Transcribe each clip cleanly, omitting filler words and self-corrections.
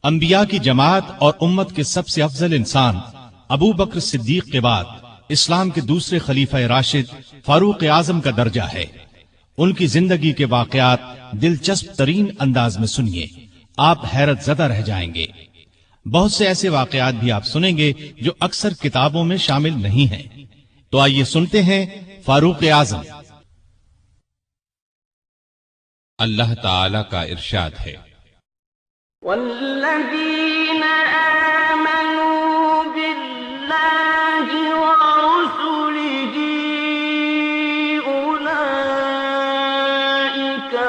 انبیاء کی جماعت اور امت کے سب سے افضل انسان ابو بکر صدیق کے بعد اسلام کے دوسرے خلیفہ راشد فاروق اعظم کا درجہ ہے۔ ان کی زندگی کے واقعات دلچسپ ترین انداز میں سنیے، آپ حیرت زدہ رہ جائیں گے۔ بہت سے ایسے واقعات بھی آپ سنیں گے جو اکثر کتابوں میں شامل نہیں ہیں۔ تو آئیے سنتے ہیں فاروق اعظم۔ اللہ تعالی کا ارشاد ہے، والذین آمنوا باللہ ورسلہ اولئک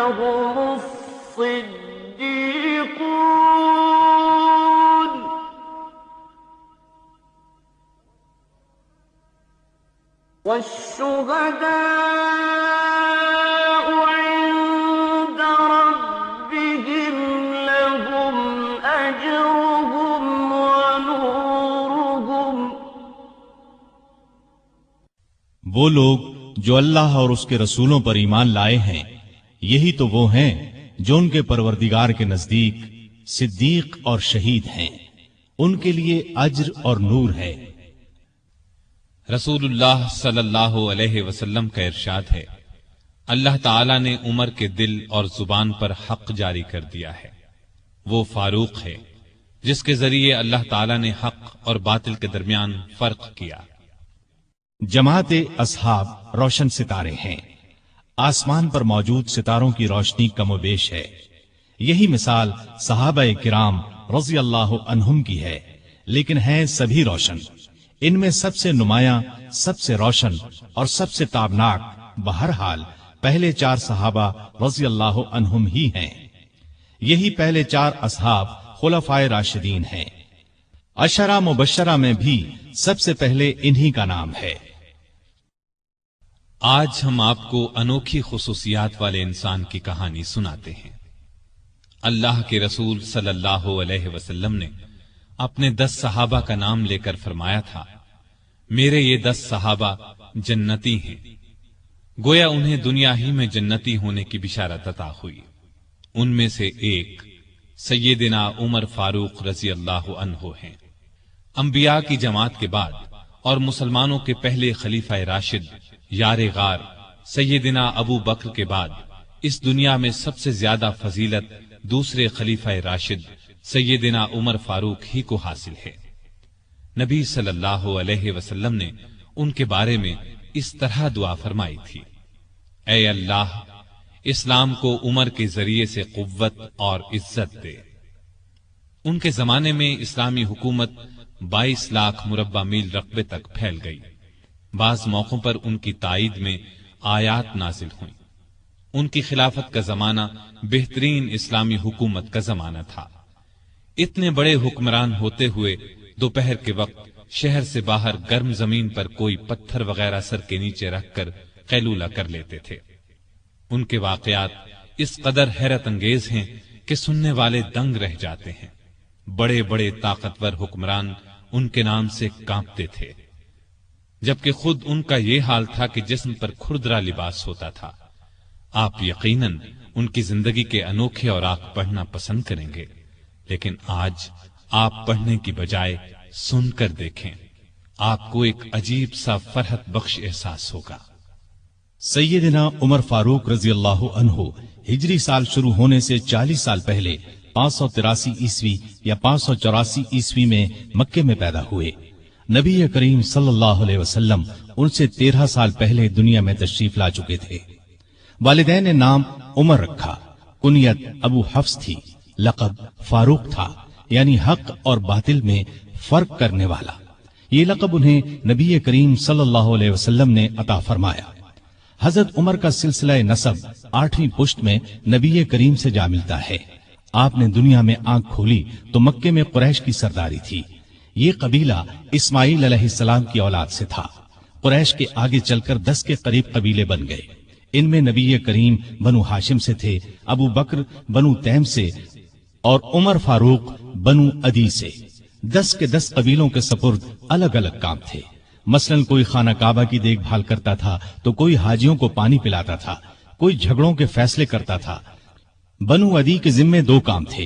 هم الصدیقون والشہداء عند ربهم لهم أجرهم ونورهم۔ وہ لوگ جو اللہ اور اس کے رسولوں پر ایمان لائے ہیں، یہی تو وہ ہیں جو ان کے پروردگار کے نزدیک صدیق اور شہید ہیں، ان کے لیے اجر اور نور ہے۔ رسول اللہ صلی اللہ علیہ وسلم کا ارشاد ہے، اللہ تعالی نے عمر کے دل اور زبان پر حق جاری کر دیا ہے۔ وہ فاروق ہے جس کے ذریعے اللہ تعالی نے حق اور باطل کے درمیان فرق کیا۔ جماعت اصحاب روشن ستارے ہیں، آسمان پر موجود ستاروں کی روشنی کم و بیش ہے۔ یہی مثال صحابہ کرام رضی اللہ عنہم کی ہے، لیکن ہیں سبھی روشن۔ ان میں سب سے نمایاں، سب سے روشن اور سب سے تابناک بہرحال پہلے 4 صحابہ رضی اللہ عنہم ہی ہیں۔ یہی پہلے 4 اصحاب خلفائے راشدین ہیں۔ عشرہ مبشرہ میں بھی سب سے پہلے انہی کا نام ہے۔ آج ہم آپ کو انوکھی خصوصیات والے انسان کی کہانی سناتے ہیں۔ اللہ کے رسول صلی اللہ علیہ وسلم نے اپنے 10 صحابہ کا نام لے کر فرمایا تھا، میرے یہ 10 صحابہ جنتی ہیں۔ گویا انہیں دنیا ہی میں جنتی ہونے کی بشارت عطا ہوئی۔ ان میں سے ایک سیدنا عمر فاروق رضی اللہ عنہ ہیں۔ انبیاء کی جماعت کے بعد اور مسلمانوں کے پہلے خلیفہ راشد یار غار سیدنا ابو بکر کے بعد اس دنیا میں سب سے زیادہ فضیلت دوسرے خلیفہ راشد سیدنا عمر فاروق ہی کو حاصل ہے۔ نبی صلی اللہ علیہ وسلم نے ان کے بارے میں اس طرح دعا فرمائی تھی، اے اللہ اسلام کو عمر کے ذریعے سے قوت اور عزت دے۔ ان کے زمانے میں اسلامی حکومت 22 لاکھ مربع میل رقبے تک پھیل گئی۔ بعض موقعوں پر ان کی تائید میں آیات نازل ہوئیں۔ ان کی خلافت کا زمانہ بہترین اسلامی حکومت کا زمانہ تھا۔ اتنے بڑے حکمران ہوتے ہوئے دوپہر کے وقت شہر سے باہر گرم زمین پر کوئی پتھر وغیرہ سر کے نیچے رکھ کر قیلولہ کر لیتے تھے۔ ان کے واقعات اس قدر حیرت انگیز ہیں کہ سننے والے دنگ رہ جاتے ہیں۔ بڑے بڑے طاقتور حکمران ان کے نام سے کانپتے تھے، جبکہ خود ان کا یہ حال تھا کہ جسم پر کھردرا لباس ہوتا تھا۔ آپ یقیناً ان کی زندگی کے انوکھے اوراق پڑھنا پسند کریں گے، لیکن آج آپ پڑھنے کی بجائے سن کر دیکھیں، آپ کو ایک عجیب سا فرحت بخش احساس ہوگا۔ سیدنا عمر فاروق رضی اللہ عنہ ہجری سال شروع ہونے سے 40 سال پہلے 583 عیسوی یا 584 عیسوی میں مکے میں پیدا ہوئے۔ نبی کریم صلی اللہ علیہ وسلم ان سے 13 سال پہلے دنیا میں تشریف لا چکے تھے۔ والدین نے نام عمر رکھا، کنیت ابو حفص تھی، لقب فاروق تھا، یعنی حق اور باطل میں فرق کرنے والا۔ یہ لقب انہیں نبی کریم صلی اللہ علیہ وسلم نے عطا فرمایا۔ حضرت عمر کا سلسلہ نسب 8ویں پشت میں نبی کریم سے جا ملتا ہے۔ آپ نے دنیا میں آنکھ کھولی تو مکے میں قریش کی سرداری تھی۔ یہ قبیلہ اسماعیل علیہ السلام کی اولاد سے تھا۔ قریش کے آگے چل کر 10 کے قریب قبیلے بن گئے۔ ان میں نبی کریم بنو ہاشم سے تھے، ابو بکر بنو تیم سے اور عمر فاروق بنو عدی سے۔ 10 کے 10 قبیلوں کے سپرد الگ الگ کام تھے۔ مثلا کوئی خانہ کعبہ کی دیکھ بھال کرتا تھا تو کوئی حاجیوں کو پانی پلاتا تھا، کوئی جھگڑوں کے فیصلے کرتا تھا۔ بنو عدی کے ذمے 2 کام تھے،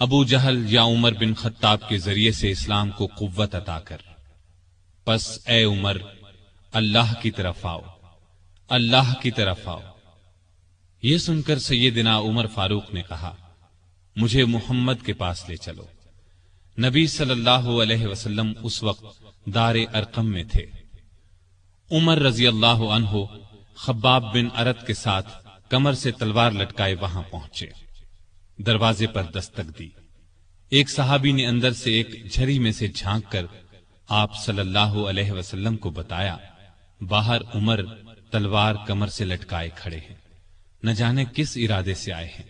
ابو جہل یا عمر بن خطاب کے ذریعے سے اسلام کو قوت عطا کر، پس اے عمر اللہ کی طرف آؤ، اللہ کی طرف آؤ۔ یہ سن کر سیدنا عمر فاروق نے کہا، مجھے محمد کے پاس لے چلو۔ نبی صلی اللہ علیہ وسلم اس وقت دار ارقم میں تھے۔ عمر رضی اللہ عنہ خباب بن ارت کے ساتھ کمر سے تلوار لٹکائے وہاں پہنچے۔ دروازے پر دستک دی۔ ایک صحابی نے اندر سے ایک جھری میں سے جھانک کر آپ صلی اللہ علیہ وسلم کو بتایا، باہر عمر تلوار کمر سے لٹکائے کھڑے ہیں، نہ جانے کس ارادے سے آئے ہیں۔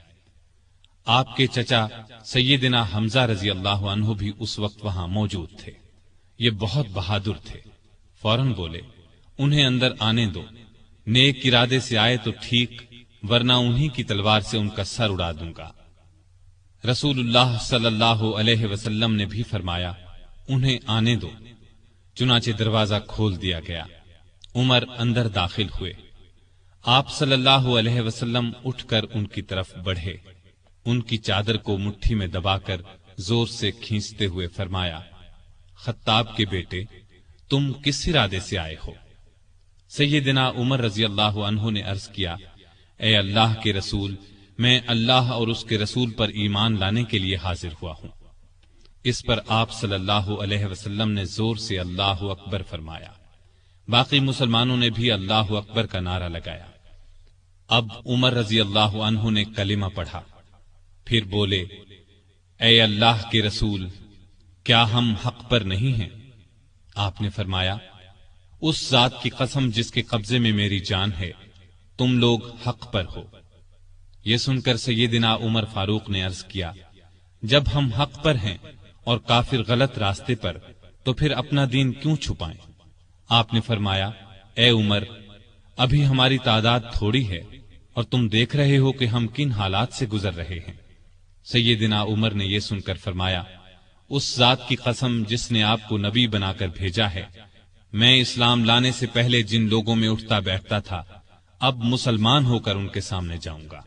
آپ کے چچا سیدنا حمزہ رضی اللہ عنہ بھی اس وقت وہاں موجود تھے۔ یہ بہت بہادر تھے، فوراً بولے، انہیں اندر آنے دو، نیک ارادے سے آئے تو ٹھیک، ورنہ انہی کی تلوار سے ان کا سر اڑا دوں گا۔ رسول اللہ صلی اللہ علیہ وسلم نے بھی فرمایا، انہیں آنے دو۔ چنانچہ دروازہ کھول دیا گیا۔ عمر اندر داخل ہوئے۔ آپ صلی اللہ علیہ وسلم اٹھ کر ان کی طرف بڑھے، ان کی چادر کو مٹھی میں دبا کر زور سے کھینچتے ہوئے فرمایا، خطاب کے بیٹے، تم کس ارادے سے آئے ہو؟ سیدنا عمر رضی اللہ عنہ نے عرض کیا، اے اللہ کے رسول، میں اللہ اور اس کے رسول پر ایمان لانے کے لیے حاضر ہوا ہوں۔ اس پر آپ صلی اللہ علیہ وسلم نے زور سے اللہ اکبر فرمایا۔ باقی مسلمانوں نے بھی اللہ اکبر کا نعرہ لگایا۔ اب عمر رضی اللہ عنہ نے کلمہ پڑھا، پھر بولے، اے اللہ کے رسول، کیا ہم حق پر نہیں ہیں؟ آپ نے فرمایا، اس ذات کی قسم جس کے قبضے میں میری جان ہے، تم لوگ حق پر ہو۔ یہ سن کر سیدنا عمر فاروق نے عرض کیا، جب ہم حق پر ہیں اور کافر غلط راستے پر، تو پھر اپنا دین کیوں چھپائیں؟ آپ نے فرمایا، اے عمر، ابھی ہماری تعداد تھوڑی ہے اور تم دیکھ رہے ہو کہ ہم کن حالات سے گزر رہے ہیں۔ سیدنا عمر نے یہ سن کر فرمایا، اس ذات کی قسم جس نے آپ کو نبی بنا کر بھیجا ہے، میں اسلام لانے سے پہلے جن لوگوں میں اٹھتا بیٹھتا تھا، اب مسلمان ہو کر ان کے سامنے جاؤں گا۔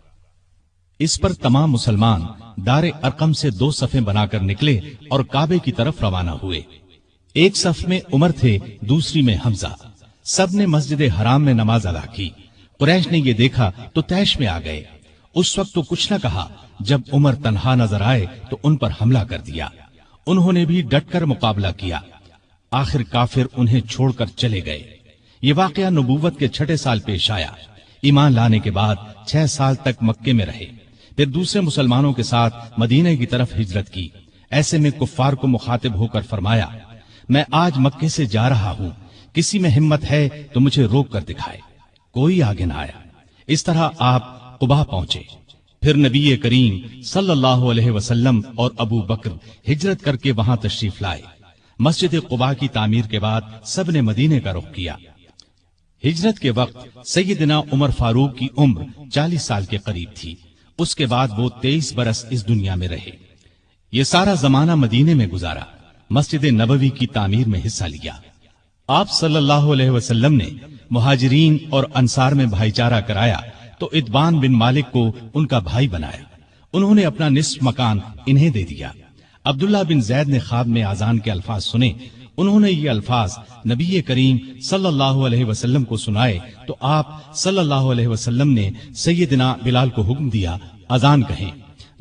اس پر تمام مسلمان دار ارقم سے 2 صفیں بنا کر نکلے اور کعبے کی طرف روانہ ہوئے۔ ایک صف میں عمر تھے، دوسری میں حمزہ۔ سب نے مسجد حرام میں نماز ادا کی۔ قریش نے یہ دیکھا تو طیش میں آ گئے۔ اس وقت تو کچھ نہ کہا، جب عمر تنہا نظر آئے تو ان پر حملہ کر دیا۔ انہوں نے بھی ڈٹ کر مقابلہ کیا۔ آخر کافر انہیں چھوڑ کر چلے گئے۔ یہ واقعہ نبوت کے 6 سال پیش آیا۔ ایمان لانے کے بعد 6 سال تک مکے میں رہے، پھر دوسرے مسلمانوں کے ساتھ مدینہ کی طرف ہجرت کی۔ ایسے میں کفار کو مخاطب ہو کر فرمایا، میں آج مکے سے جا رہا ہوں، کسی میں ہمت ہے تو مجھے روک کر دکھائے۔ کوئی آگے نہ آیا۔ اس طرح آپ قباء پہنچے۔ پھر نبی کریم صلی اللہ علیہ وسلم اور ابو بکر ہجرت کر کے وہاں تشریف لائے۔ مسجد قباء کی تعمیر کے بعد سب نے مدینے کا رخ کیا۔ ہجرت کے وقت سیدنا عمر فاروق کی عمر 40 سال کے قریب تھی۔ اس کے بعد وہ 23 برس اس دنیا میں رہے۔ یہ سارا زمانہ مدینے میں گزارا، مسجد نبوی کی تعمیر میں حصہ لیا۔ آپ صلی اللہ علیہ وسلم نے مہاجرین اور انصار میں بھائی چارہ کرایا تو اتبان بن مالک کو ان کا بھائی بنایا۔ انہوں نے اپنا نصف مکان انہیں دے دیا۔ عبداللہ بن زید نے خواب میں اذان کے الفاظ سنے۔ انہوں نے یہ الفاظ نبی کریم صلی اللہ علیہ وسلم کو سنائے تو آپ صلی اللہ علیہ وسلم نے سیدنا بلال کو حکم دیا، اذان کہیں۔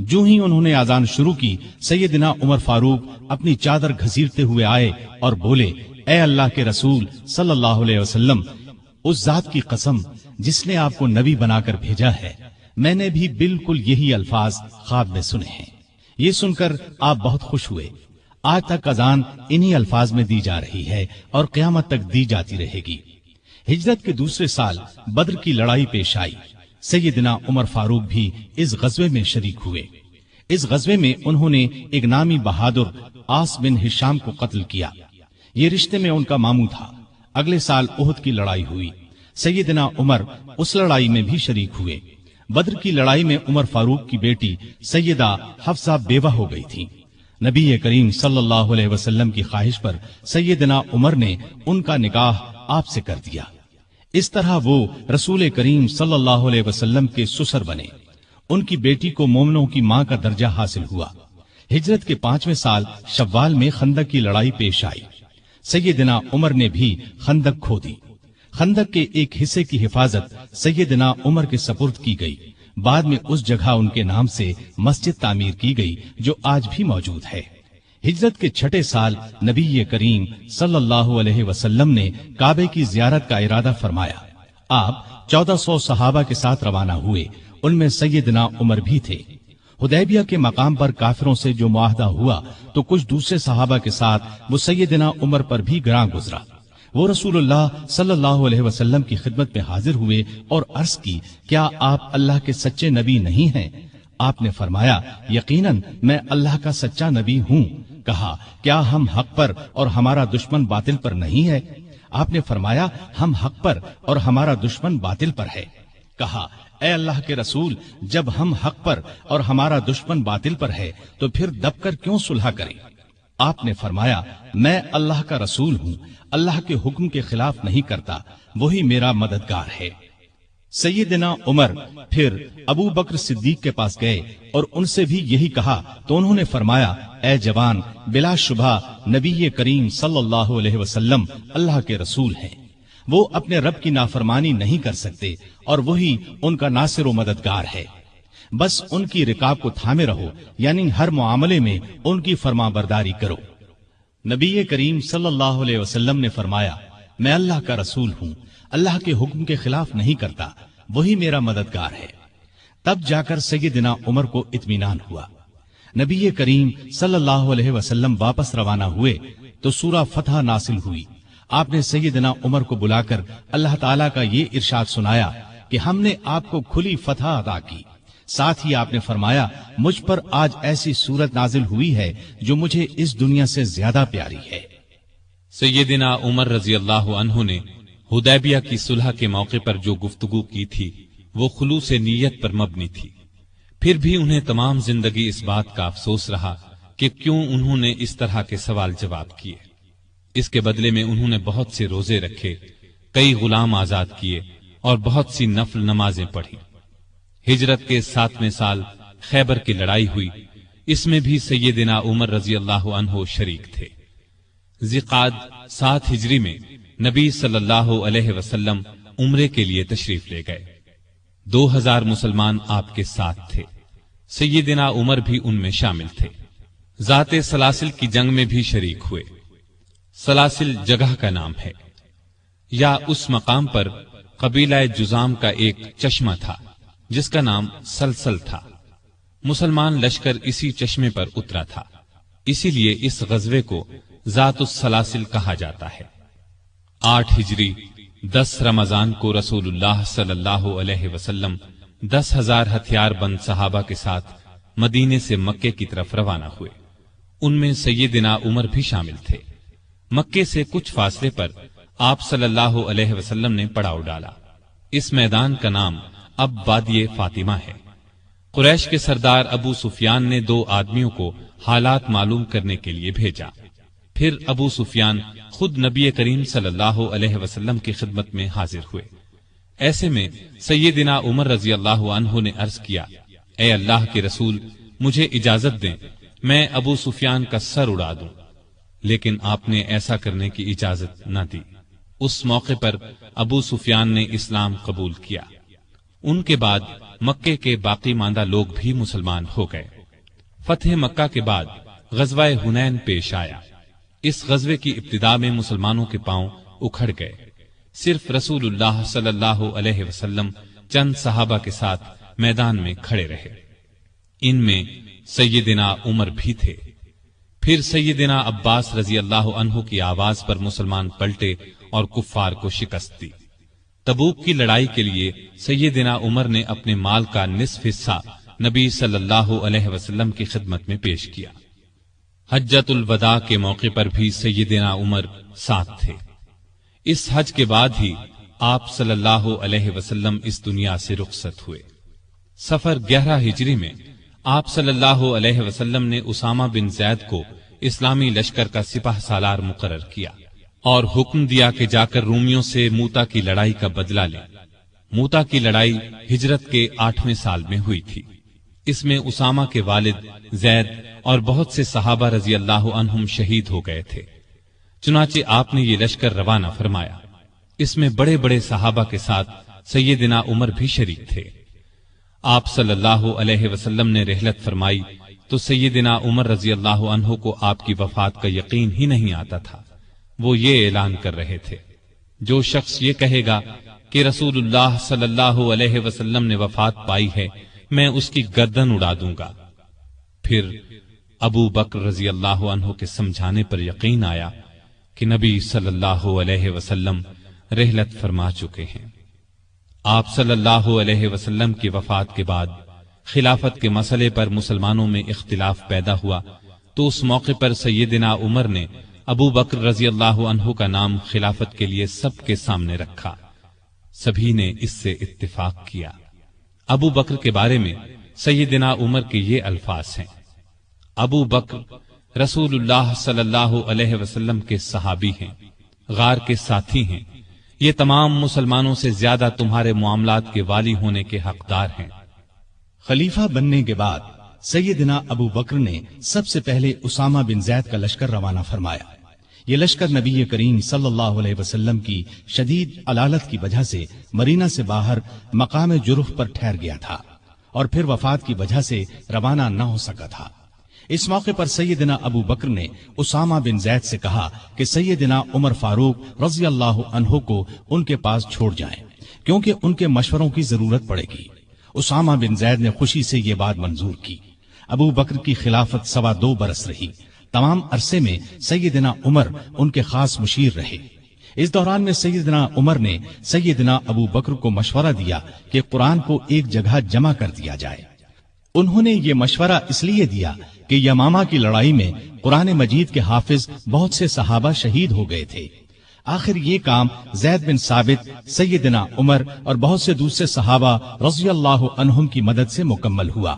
جو ہی انہوں نے اذان شروع کی، سیدنا عمر فاروق اپنی چادر گھسیٹتے ہوئے آئے اور بولے، اے اللہ کے رسول صلی اللہ علیہ وسلم، اس ذات کی قسم جس نے آپ کو نبی بنا کر بھیجا ہے، میں نے بھی بالکل یہی الفاظ خواب میں سنے ہیں۔ یہ سن کر آپ بہت خوش ہوئے۔ آج تک اذان انہی الفاظ میں دی جا رہی ہے اور قیامت تک دی جاتی رہے گی۔ ہجرت کے دوسرے سال بدر کی لڑائی پیش آئی۔ سیدنا عمر فاروق بھی اس غزوے میں شریک ہوئے۔ اس غزوے میں انہوں نے ایک نامی بہادر عاص بن ہشام کو قتل کیا۔ یہ رشتے میں ان کا ماموں تھا۔ اگلے سال احد کی لڑائی ہوئی۔ سیدنا عمر اس لڑائی میں بھی شریک ہوئے۔ بدر کی لڑائی میں عمر فاروق کی بیٹی سیدہ حفصہ بیوہ ہو گئی تھی۔ نبی کریم صلی اللہ علیہ وسلم کی خواہش پر سیدنا عمر نے ان کا نکاح آپ سے کر دیا۔ اس طرح وہ رسول کریم صلی اللہ علیہ وسلم کے سسر بنے۔ ان کی بیٹی کو مومنوں کی ماں کا درجہ حاصل ہوا۔ ہجرت کے 5ویں سال شوال میں خندق کی لڑائی پیش آئی۔ سیدنا عمر نے بھی خندق کھودی۔ خندق کے ایک حصے کی حفاظت سیدنا عمر کے سپرد کی گئی۔ بعد میں اس جگہ ان کے نام سے مسجد تعمیر کی گئی جو آج بھی موجود ہے۔ ہجرت کے 6 سال نبی کریم صلی اللہ علیہ وسلم نے کعبے کی زیارت کا ارادہ فرمایا۔ آپ 1400 صحابہ کے ساتھ روانہ ہوئے، ان میں سیدنا عمر بھی تھے۔ حدیبیہ کے مقام پر کافروں سے جو معاہدہ ہوا تو کچھ دوسرے صحابہ کے ساتھ وہ سیدنا عمر پر بھی گراں گزرا۔ وہ رسول اللہ صلی اللہ علیہ وسلم کی خدمت میں حاضر ہوئے اور عرض کی، کیا آپ اللہ کے سچے نبی نہیں ہیں؟ آپ نے فرمایا، یقیناً میں اللہ کا سچا نبی ہوں۔ کہا، کیا ہم حق پر اور ہمارا دشمن باطل پر نہیں ہے؟ آپ نے فرمایا، ہم حق پر اور ہمارا دشمن باطل پر ہے۔ کہا، اے اللہ کے رسول، جب ہم حق پر اور ہمارا دشمن باطل پر ہے تو پھر دب کر کیوں صلح کریں؟ آپ نے فرمایا، میں اللہ کا رسول ہوں، اللہ کے حکم کے خلاف نہیں کرتا، وہی میرا مددگار ہے۔ سیدنا عمر پھر ابو بکر صدیق کے پاس گئے اور ان سے بھی یہی کہا تو انہوں نے فرمایا، اے جوان، بلا شبہ نبی کریم صلی اللہ علیہ وسلم اللہ کے رسول ہیں۔ وہ اپنے رب کی نافرمانی نہیں کر سکتے اور وہی ان کا ناصر و مددگار ہے۔ بس ان کی رکاب کو تھامے رہو، یعنی ہر معاملے میں ان کی فرما برداری کرو۔ نبی کریم صلی اللہ علیہ وسلم نے فرمایا، میں اللہ کا رسول ہوں، اللہ کے حکم کے خلاف نہیں کرتا، وہی میرا مددگار ہے۔ تب جا کر سیدنا عمر کو اطمینان ہوا۔ نبی کریم صلی اللہ علیہ وسلم واپس روانہ ہوئے تو سورہ فتح نازل ہوئی۔ آپ نے سیدنا عمر کو بلا کر اللہ تعالیٰ کا یہ ارشاد سنایا کہ ہم نے آپ کو کھلی فتح عطا کی۔ ساتھ ہی آپ نے فرمایا، مجھ پر آج ایسی صورت نازل ہوئی ہے جو مجھے اس دنیا سے زیادہ پیاری ہے۔ سیدنا عمر رضی اللہ عنہ نے حدیبیہ کی صلح کے موقع پر جو گفتگو کی تھی وہ خلوص نیت پر مبنی تھی۔ پھر بھی انہیں تمام زندگی اس بات کا افسوس رہا کہ کیوں انہوں نے اس طرح کے سوال جواب کیے۔ اس کے بدلے میں انہوں نے بہت سے روزے رکھے، کئی غلام آزاد کیے اور بہت سی نفل نمازیں پڑھی۔ ہجرت کے 7ویں سال خیبر کی لڑائی ہوئی، اس میں بھی سیدنا عمر رضی اللہ عنہ شریک تھے۔ ذیقعد 7 ہجری میں نبی صلی اللہ علیہ وسلم عمرے کے لیے تشریف لے گئے۔ 2000 مسلمان آپ کے ساتھ تھے، سیدنا عمر بھی ان میں شامل تھے۔ ذات سلاسل کی جنگ میں بھی شریک ہوئے۔ سلاسل جگہ کا نام ہے، یا اس مقام پر قبیلہ جزام کا ایک چشمہ تھا جس کا نام سلسل تھا۔ مسلمان لشکر اسی چشمے پر اترا تھا، اسی لیے اس غزوے کو ذات السلاسل کہا جاتا ہے۔ 8 ہجری 10 رمضان کو رسول اللہ صلی اللہ علیہ وسلم 10,000 ہتھیار بند صحابہ کے ساتھ مدینے سے مکے کی طرف روانہ ہوئے۔ ان میں سیدنا عمر بھی شامل تھے۔ مکے سے کچھ فاصلے پر آپ صلی اللہ علیہ وسلم نے پڑاؤ ڈالا۔ اس میدان کا نام اب وادی فاطمہ ہے۔ قریش کے سردار ابو سفیان نے 2 آدمیوں کو حالات معلوم کرنے کے لیے بھیجا۔ پھر ابو سفیان خود نبی کریم صلی اللہ علیہ وسلم کی خدمت میں حاضر ہوئے۔ ایسے میں سیدنا عمر رضی اللہ عنہ نے عرض کیا، اے اللہ کے رسول، مجھے اجازت دیں میں ابو سفیان کا سر اڑا دوں، لیکن آپ نے ایسا کرنے کی اجازت نہ دی۔ اس موقع پر ابو سفیان نے اسلام قبول کیا۔ ان کے بعد مکے کے باقی ماندہ لوگ بھی مسلمان ہو گئے۔ فتح مکہ کے بعد غزوہ حنین پیش آیا۔ اس غزوے کی ابتدا میں مسلمانوں کے پاؤں اکھڑ گئے۔ صرف رسول اللہ صلی اللہ علیہ وسلم چند صحابہ کے ساتھ میدان میں کھڑے رہے۔ ان میں سیدنا عمر بھی تھے۔ پھر سیدنا عباس رضی اللہ عنہ کی آواز پر مسلمان پلٹے اور کفار کو شکست دی۔ تبوک کی لڑائی کے لیے سیدنا عمر نے اپنے مال کا نصف حصہ نبی صلی اللہ علیہ وسلم کی خدمت میں پیش کیا۔ حجۃ الوداع کے موقع پر بھی سیدنا عمر ساتھ تھے۔ اس حج کے بعد ہی آپ صلی اللہ علیہ وسلم اس دنیا سے رخصت ہوئے۔ سفر 11 ہجری میں آپ صلی اللہ علیہ وسلم نے اسامہ بن زید کو اسلامی لشکر کا سپہ سالار مقرر کیا اور حکم دیا کہ جا کر رومیوں سے موتا کی لڑائی کا بدلہ لیں۔ موتا کی لڑائی ہجرت کے 8ویں سال میں ہوئی تھی۔ اس میں اسامہ کے والد زید اور بہت سے صحابہ رضی اللہ عنہم شہید ہو گئے تھے۔ چنانچہ آپ نے یہ لشکر روانہ فرمایا۔ اس میں بڑے بڑے صحابہ کے ساتھ سیدنا عمر بھی شریک تھے۔ آپ صلی اللہ علیہ وسلم نے رحلت فرمائی تو سیدنا عمر رضی اللہ عنہ کو آپ کی وفات کا یقین ہی نہیں آتا تھا۔ وہ یہ اعلان کر رہے تھے، جو شخص یہ کہے گا کہ رسول اللہ صلی اللہ علیہ وسلم نے وفات پائی ہے، میں اس کی گردن اڑا دوں گا۔ پھر ابو بکر رضی اللہ عنہ کے سمجھانے پر یقین آیا کہ نبی صلی اللہ علیہ وسلم رحلت فرما چکے ہیں۔ آپ صلی اللہ علیہ وسلم کی وفات کے بعد خلافت کے مسئلے پر مسلمانوں میں اختلاف پیدا ہوا تو اس موقع پر سیدنا عمر نے ابو بکر رضی اللہ عنہ کا نام خلافت کے لیے سب کے سامنے رکھا۔ سبھی نے اس سے اتفاق کیا۔ ابو بکر کے بارے میں سیدنا عمر کے یہ الفاظ ہیں: ابو بکر رسول اللہ صلی اللہ علیہ وسلم کے صحابی ہیں، غار کے ساتھی ہیں، یہ تمام مسلمانوں سے زیادہ تمہارے معاملات کے والی ہونے کے حقدار ہیں۔ خلیفہ بننے کے بعد سیدنا ابو بکر نے سب سے پہلے اسامہ بن زید کا لشکر روانہ فرمایا۔ یہ لشکر نبی کریم صلی اللہ علیہ وسلم کی شدید علالت کی وجہ سے مدینہ سے باہر مقام جرف پر ٹھہر گیا تھا اور پھر وفات کی وجہ سے روانہ نہ ہو سکا تھا۔ اس موقع پر سیدنا ابو بکر نے اسامہ بن زید سے کہا کہ سیدنا عمر فاروق رضی اللہ عنہ کو ان کے پاس چھوڑ جائیں، کیونکہ ان کے مشوروں کی ضرورت پڑے گی۔ اسامہ بن زید نے خوشی سے یہ بات منظور کی۔ ابو بکر کی خلافت 2.25 برس رہی۔ تمام عرصے میں سیدنا عمر ان کے خاص مشیر رہے۔ اس دوران میں سیدنا عمر نے سیدنا ابو بکر کو مشورہ دیا کہ قرآن کو ایک جگہ جمع کر دیا جائے۔ انہوں نے یہ مشورہ اس لیے دیا کہ یمامہ کی لڑائی میں قرآن مجید کے حافظ بہت سے صحابہ شہید ہو گئے تھے۔ آخر یہ کام زید بن ثابت، سیدنا عمر اور بہت سے دوسرے صحابہ رضی اللہ عنہم کی مدد سے مکمل ہوا۔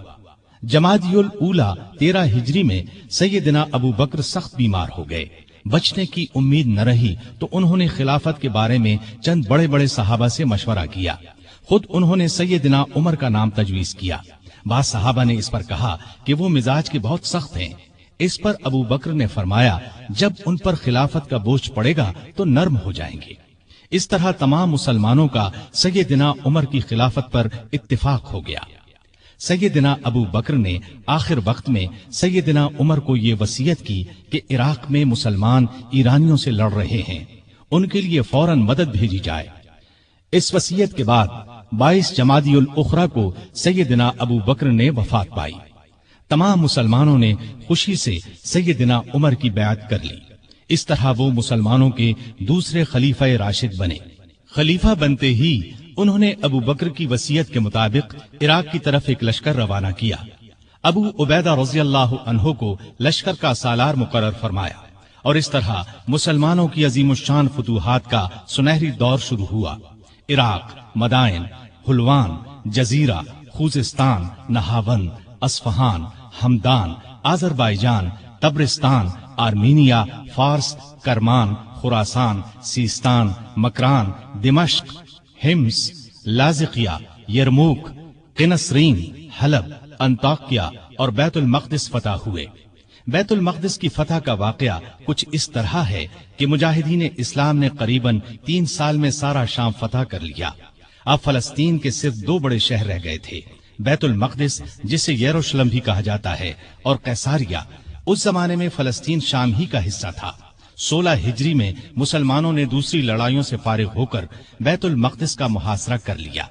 جمادی الاولیٰ 13 ہجری میں سیدنا ابو بکر سخت بیمار ہو گئے۔ بچنے کی امید نہ رہی تو انہوں نے خلافت کے بارے میں چند بڑے بڑے صحابہ سے مشورہ کیا۔ خود انہوں نے سیدنا عمر کا نام تجویز کیا۔ بعض صحابہ نے اس پر کہا کہ وہ مزاج کے بہت سخت ہیں۔ اس پر ابو بکر نے فرمایا، جب ان پر خلافت کا بوجھ پڑے گا تو نرم ہو جائیں گے۔ اس طرح تمام مسلمانوں کا سیدنا عمر کی خلافت پر اتفاق ہو گیا۔ سیدنا ابو بکر نے آخر وقت میں سیدنا عمر کو یہ وصیت کی کہ عراق میں مسلمان ایرانیوں سے لڑ رہے ہیں، ان کے لیے فوراً مدد بھیجی جائے۔ اس وصیت کے بعد 22 جمادی الاخری کو سیدنا ابو بکر نے وفات پائی۔ تمام مسلمانوں نے خوشی سے سیدنا عمر کی بیعت کر لی۔ اس طرح وہ مسلمانوں کے دوسرے خلیفہ راشد بنے۔ خلیفہ بنتے ہی انہوں نے ابو بکر کی وصیت کے مطابق عراق کی طرف ایک لشکر روانہ کیا۔ ابو عبیدہ رضی اللہ عنہ کو لشکر کا سالار مقرر فرمایا اور اس طرح مسلمانوں کی عظیم الشان فتوحات کا سنہری دور شروع ہوا۔ Iraq, Madain, Hulwan, Jazira, Khuzestan, Nahavand, Isfahan, Hamadan, Azerbaijan, Tabaristan, Armenia, Fars, Kerman, خراسان، سیستان، مکران، دمشق، ہمس، لازقیہ، یرموک، قنسرین، حلب، انطاکیہ اور بیت المقدس فتح ہوئے۔ بیت المقدس کی فتح کا واقعہ کچھ اس طرح ہے کہ مجاہدین اسلام نے قریباً 3 سال میں سارا شام فتح کر لیا۔ اب فلسطین کے صرف 2 بڑے شہر رہ گئے تھے، بیت المقدس جسے یروشلم بھی کہا جاتا ہے اور قیصاریہ۔ اس زمانے میں فلسطین شام ہی کا حصہ تھا۔ 16 ہجری میں مسلمانوں نے دوسری لڑائیوں سے فارغ ہو کر بیت المقدس کا محاصرہ کر لیا۔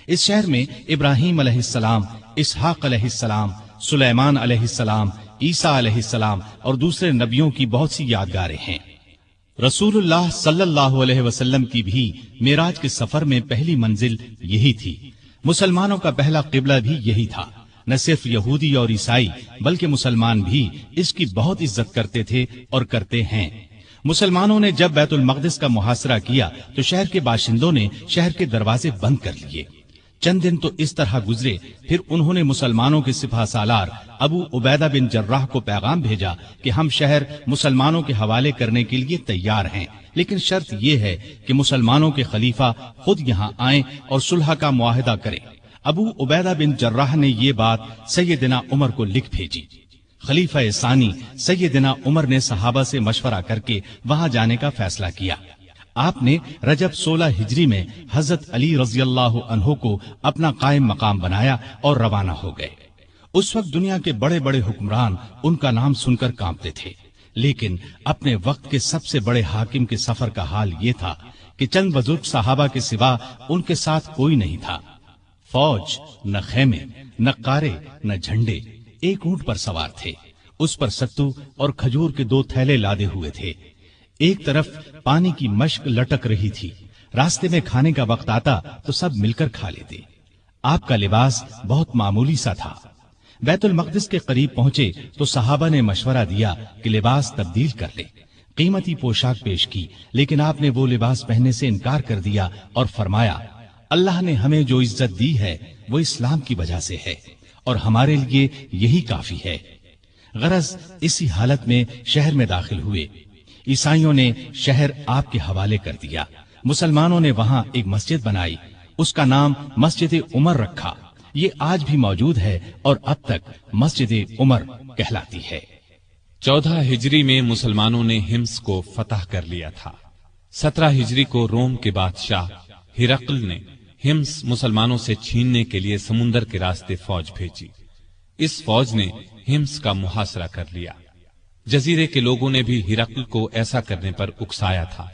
اس شہر میں ابراہیم علیہ السلام، اسحاق علیہ السلام، سلیمان علیہ السلام، عیسیٰ علیہ السلام اور دوسرے نبیوں کی بہت سی یادگاریں ہیں۔ رسول اللہ صلی اللہ علیہ وسلم کی بھی معراج کے سفر میں پہلی منزل یہی تھی۔ مسلمانوں کا پہلا قبلہ بھی یہی تھا۔ نہ صرف یہودی اور عیسائی بلکہ مسلمان بھی اس کی بہت عزت کرتے تھے اور کرتے ہیں۔ مسلمانوں نے جب بیت المقدس کا محاصرہ کیا تو شہر کے باشندوں نے شہر کے دروازے بند کر لیے۔ چند دن تو اس طرح گزرے، پھر انہوں نے مسلمانوں کے سپہ سالار ابو عبیدہ بن جراح کو پیغام بھیجا کہ ہم شہر مسلمانوں کے حوالے کرنے کے لیے تیار ہیں، لیکن شرط یہ ہے کہ مسلمانوں کے خلیفہ خود یہاں آئیں اور صلح کا معاہدہ کریں۔ ابو عبیدہ بن جراح نے یہ بات سیدنا عمر کو لکھ بھیجی۔ خلیفہ ثانی سیدنا عمر نے صحابہ سے مشورہ کر کے وہاں جانے کا فیصلہ کیا۔ آپ نے رجب 16 ہجری میں حضرت علی رضی اللہ عنہ کو اپنا قائم مقام بنایا اور روانہ ہو گئے۔ اس وقت دنیا کے بڑے بڑے حکمران ان کا نام سن کر کانپتے تھے، لیکن اپنے وقت کے سب سے بڑے حاکم کے سفر کا حال یہ تھا کہ چند بزرگ صحابہ کے سوا ان کے ساتھ کوئی نہیں تھا۔ فوج، نہ خیمے، نہ قارے، نہ جھنڈے، ایک اونٹ پر سوار تھے، اس پر ستو اور کھجور کے 2 تھیلے لادے ہوئے تھے۔ ایک طرف پانی کی مشک لٹک رہی تھی، راستے میں کھانے کا وقت آتا تو سب مل کر کھا لیتے۔ آپ کا لباس بہت معمولی سا تھا۔ بیت المقدس کے قریب پہنچے تو صحابہ نے مشورہ دیا کہ لباس تبدیل کر لیں۔ قیمتی پوشاک پیش کی، لیکن آپ نے وہ لباس پہننے سے انکار کر دیا اور فرمایا، اللہ نے ہمیں جو عزت دی ہے وہ اسلام کی وجہ سے ہے اور ہمارے لیے یہی کافی ہے۔ غرض اسی حالت میں شہر میں داخل ہوئے۔ عیسائیوں نے شہر آپ کے حوالے کر دیا۔ مسلمانوں نے وہاں ایک مسجد بنائی، اس کا نام مسجد عمر رکھا۔ یہ آج بھی موجود ہے اور اب تک مسجد عمر کہلاتی ہے۔ 14 ہجری میں مسلمانوں نے ہمس کو فتح کر لیا تھا۔ 17 ہجری کو روم کے بادشاہ ہرقل نے ہمس مسلمانوں سے چھیننے کے لیے سمندر کے راستے فوج بھیجی۔ اس فوج نے ہمس کا محاصرہ کر لیا۔ جزیرے کے لوگوں نے بھی ہرقل کو ایسا کرنے پر اکسایا تھا،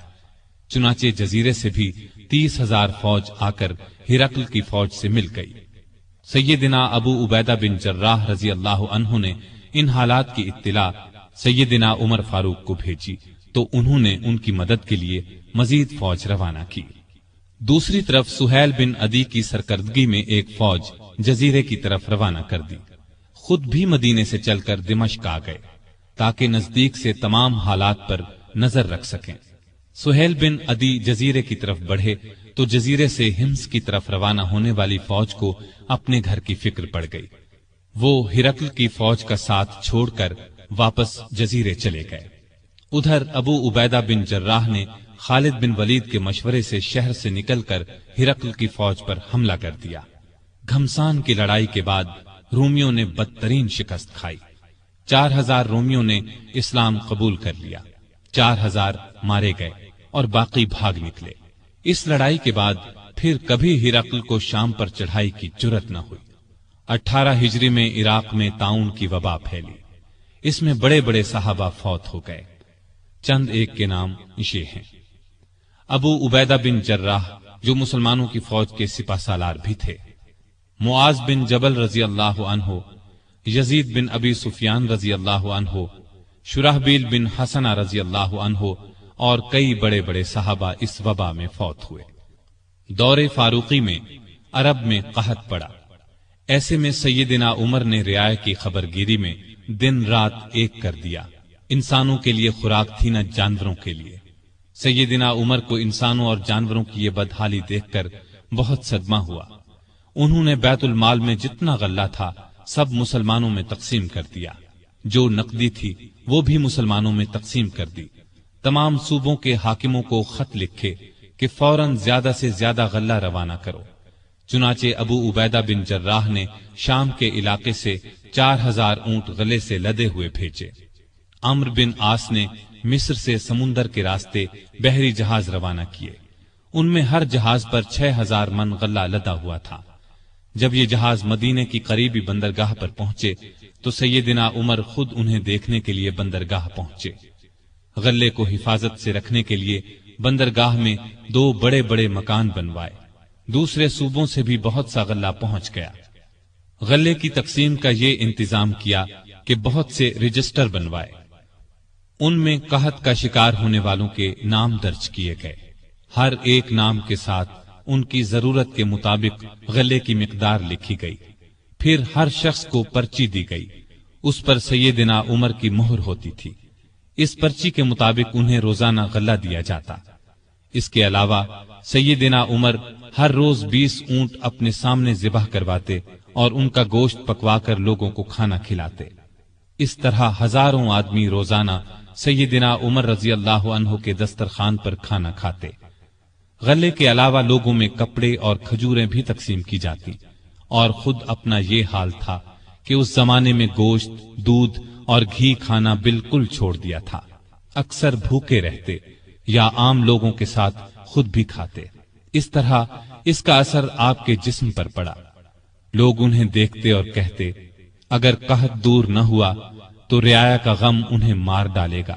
چنانچہ جزیرے سے بھی 30,000 فوج آ کر ہرقل کی فوج سے مل گئی۔ سیدنا ابو عبیدہ بن جراح رضی اللہ عنہ نے ان حالات کی اطلاع سیدنا عمر فاروق کو بھیجی تو انہوں نے ان کی مدد کے لیے مزید فوج روانہ کی۔ دوسری طرف سہیل بن عدی کی سرکردگی میں ایک فوج جزیرے کی طرف روانہ کر دی۔ خود بھی مدینے سے چل کر دمشق آ گئے تاکہ نزدیک سے تمام حالات پر نظر رکھ سکیں۔ سہیل بن عدی جزیرے کی طرف بڑھے تو جزیرے سے ہمس کی طرف روانہ ہونے والی فوج کو اپنے گھر کی فکر پڑ گئی۔ وہ ہرقل کی فوج کا ساتھ چھوڑ کر واپس جزیرے چلے گئے۔ ادھر ابو عبیدہ بن جراح نے خالد بن ولید کے مشورے سے شہر سے نکل کر ہرقل کی فوج پر حملہ کر دیا۔ گھمسان کی لڑائی کے بعد رومیوں نے بدترین شکست کھائی۔ 4,000 رومیوں نے اسلام قبول کر لیا، 4,000 مارے گئے اور باقی بھاگ نکلے۔ اس لڑائی کے بعد پھر کبھی ہرقل کو شام پر چڑھائی کی جرت نہ ہوئی۔ 18 ہجری میں عراق میں طاعون کی وبا پھیلی، اس میں بڑے بڑے صحابہ فوت ہو گئے۔ چند ایک کے نام یہ ہیں: ابو عبیدہ بن جراح جو مسلمانوں کی فوج کے سپہ سالار بھی تھے، معاذ بن جبل رضی اللہ عنہ، یزید بن ابی سفیان رضی اللہ عنہ، شرحبیل بن حسنہ رضی اللہ عنہ اور کئی بڑے بڑے صحابہ اس وبا میں فوت ہوئے۔ دور فاروقی میں عرب میں قحط پڑا، ایسے میں سیدنا عمر نے رعایا کی خبرگیری میں دن رات ایک کر دیا۔ انسانوں کے لیے خوراک تھی نہ جانوروں کے لیے۔ سیدنا عمر کو انسانوں اور جانوروں کی یہ بدحالی دیکھ کر بہت صدمہ ہوا۔ انہوں نے بیت المال میں جتنا غلہ تھا سب مسلمانوں میں تقسیم کر دیا، جو نقدی تھی وہ بھی مسلمانوں میں تقسیم کر دی۔ تمام صوبوں کے حاکموں کو خط لکھے کہ فوراً زیادہ سے زیادہ غلہ روانہ کرو۔ چنانچہ ابو عبیدہ بن جراح نے شام کے علاقے سے 4,000 اونٹ غلے سے لدے ہوئے بھیجے۔ عمرو بن عاص نے مصر سے سمندر کے راستے بحری جہاز روانہ کیے۔ ان میں ہر جہاز پر 6,000 من غلہ لدا ہوا تھا۔ جب یہ جہاز مدینے کی قریبی بندرگاہ پر پہنچے تو سیدنا عمر خود انہیں دیکھنے کے لیے بندرگاہ پہنچے۔ غلے کو حفاظت سے رکھنے کے لیے بندرگاہ میں 2 بڑے بڑے مکان بنوائے۔ دوسرے صوبوں سے بھی بہت سا غلہ پہنچ گیا۔ غلے کی تقسیم کا یہ انتظام کیا کہ بہت سے رجسٹر بنوائے، ان میں قحط کا شکار ہونے والوں کے نام درج کیے گئے۔ ہر ایک نام کے ساتھ ان کی ضرورت کے مطابق غلے کی مقدار لکھی گئی۔ پھر ہر شخص کو پرچی دی گئی، اس پر سیدنا عمر کی مہر ہوتی تھی۔ اس پرچی کے مطابق انہیں روزانہ غلہ دیا جاتا۔ اس کے علاوہ سیدنا عمر ہر روز 20 اونٹ اپنے سامنے ذبح کرواتے اور ان کا گوشت پکوا کر لوگوں کو کھانا کھلاتے۔ اس طرح ہزاروں آدمی روزانہ سیدنا عمر رضی اللہ عنہ کے دسترخوان پر کھانا کھاتے۔ غلے کے علاوہ لوگوں میں کپڑے اور کھجوریں بھی تقسیم کی جاتی اور خود اپنا یہ حال تھا کہ اس زمانے میں گوشت، دودھ اور گھی کھانا بالکل چھوڑ دیا تھا، اکثر بھوکے رہتے یا عام لوگوں کے ساتھ خود بھی کھاتے۔ اس طرح اس کا اثر آپ کے جسم پر پڑا۔ لوگ انہیں دیکھتے اور کہتے، اگر قحط دور نہ ہوا تو رعایا کا غم انہیں مار ڈالے گا۔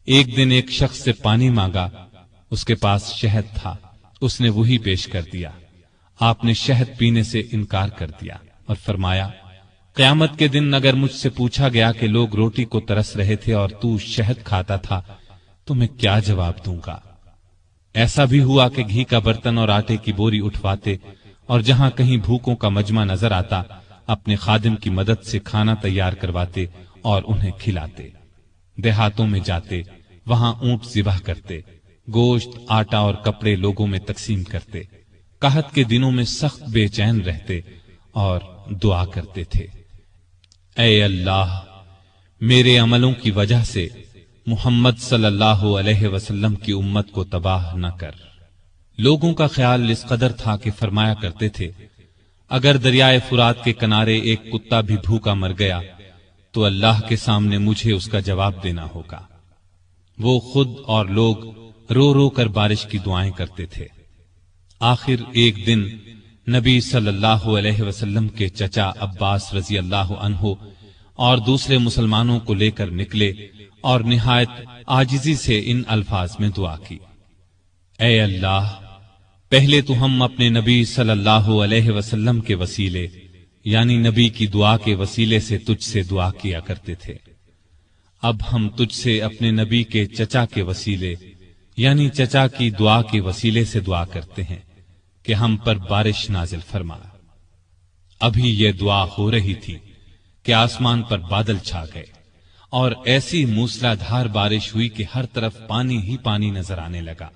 ایک دن ایک شخص سے پانی مانگا، اس کے پاس شہد تھا، اس نے وہی پیش کر دیا۔ آپ نے شہد پینے سے انکار کر دیا اور فرمایا، قیامت کے دن اگر مجھ سے پوچھا گیا کہ لوگ روٹی کو ترس رہے تھے اور تو شہد کھاتا تھا تو میں کیا جواب دوں گا؟ ایسا بھی ہوا کہ گھی کا برتن اور آٹے کی بوری اٹھواتے اور جہاں کہیں بھوکوں کا مجمع نظر آتا اپنے خادم کی مدد سے کھانا تیار کرواتے اور انہیں کھلاتے۔ دیہاتوں میں جاتے، وہاں اونٹ ذبح کرتے، گوشت، آٹا اور کپڑے لوگوں میں تقسیم کرتے۔ قحط کے دنوں میں سخت بے چین رہتے اور دعا کرتے تھے، اے اللہ، میرے عملوں کی وجہ سے محمد صلی اللہ علیہ وسلم کی امت کو تباہ نہ کر۔ لوگوں کا خیال اس قدر تھا کہ فرمایا کرتے تھے، اگر دریائے فرات کے کنارے ایک کتا بھی بھوکا مر گیا تو اللہ کے سامنے مجھے اس کا جواب دینا ہوگا۔ وہ خود اور لوگ رو رو کر بارش کی دعائیں کرتے تھے۔ آخر ایک دن نبی صلی اللہ علیہ وسلم کے چچا عباس رضی اللہ عنہ اور دوسرے مسلمانوں کو لے کر نکلے اور نہایت عاجزی سے ان الفاظ میں دعا کی، اے اللہ، پہلے تو ہم اپنے نبی صلی اللہ علیہ وسلم کے وسیلے یعنی نبی کی دعا کے وسیلے سے تجھ سے دعا کیا کرتے تھے، اب ہم تجھ سے اپنے نبی کے چچا کے وسیلے یعنی چچا کی دعا کے وسیلے سے دعا کرتے ہیں کہ ہم پر بارش نازل فرما۔ ابھی یہ دعا ہو رہی تھی کہ آسمان پر بادل چھا گئے اور ایسی موسلا دھار بارش ہوئی کہ ہر طرف پانی ہی پانی نظر آنے لگا۔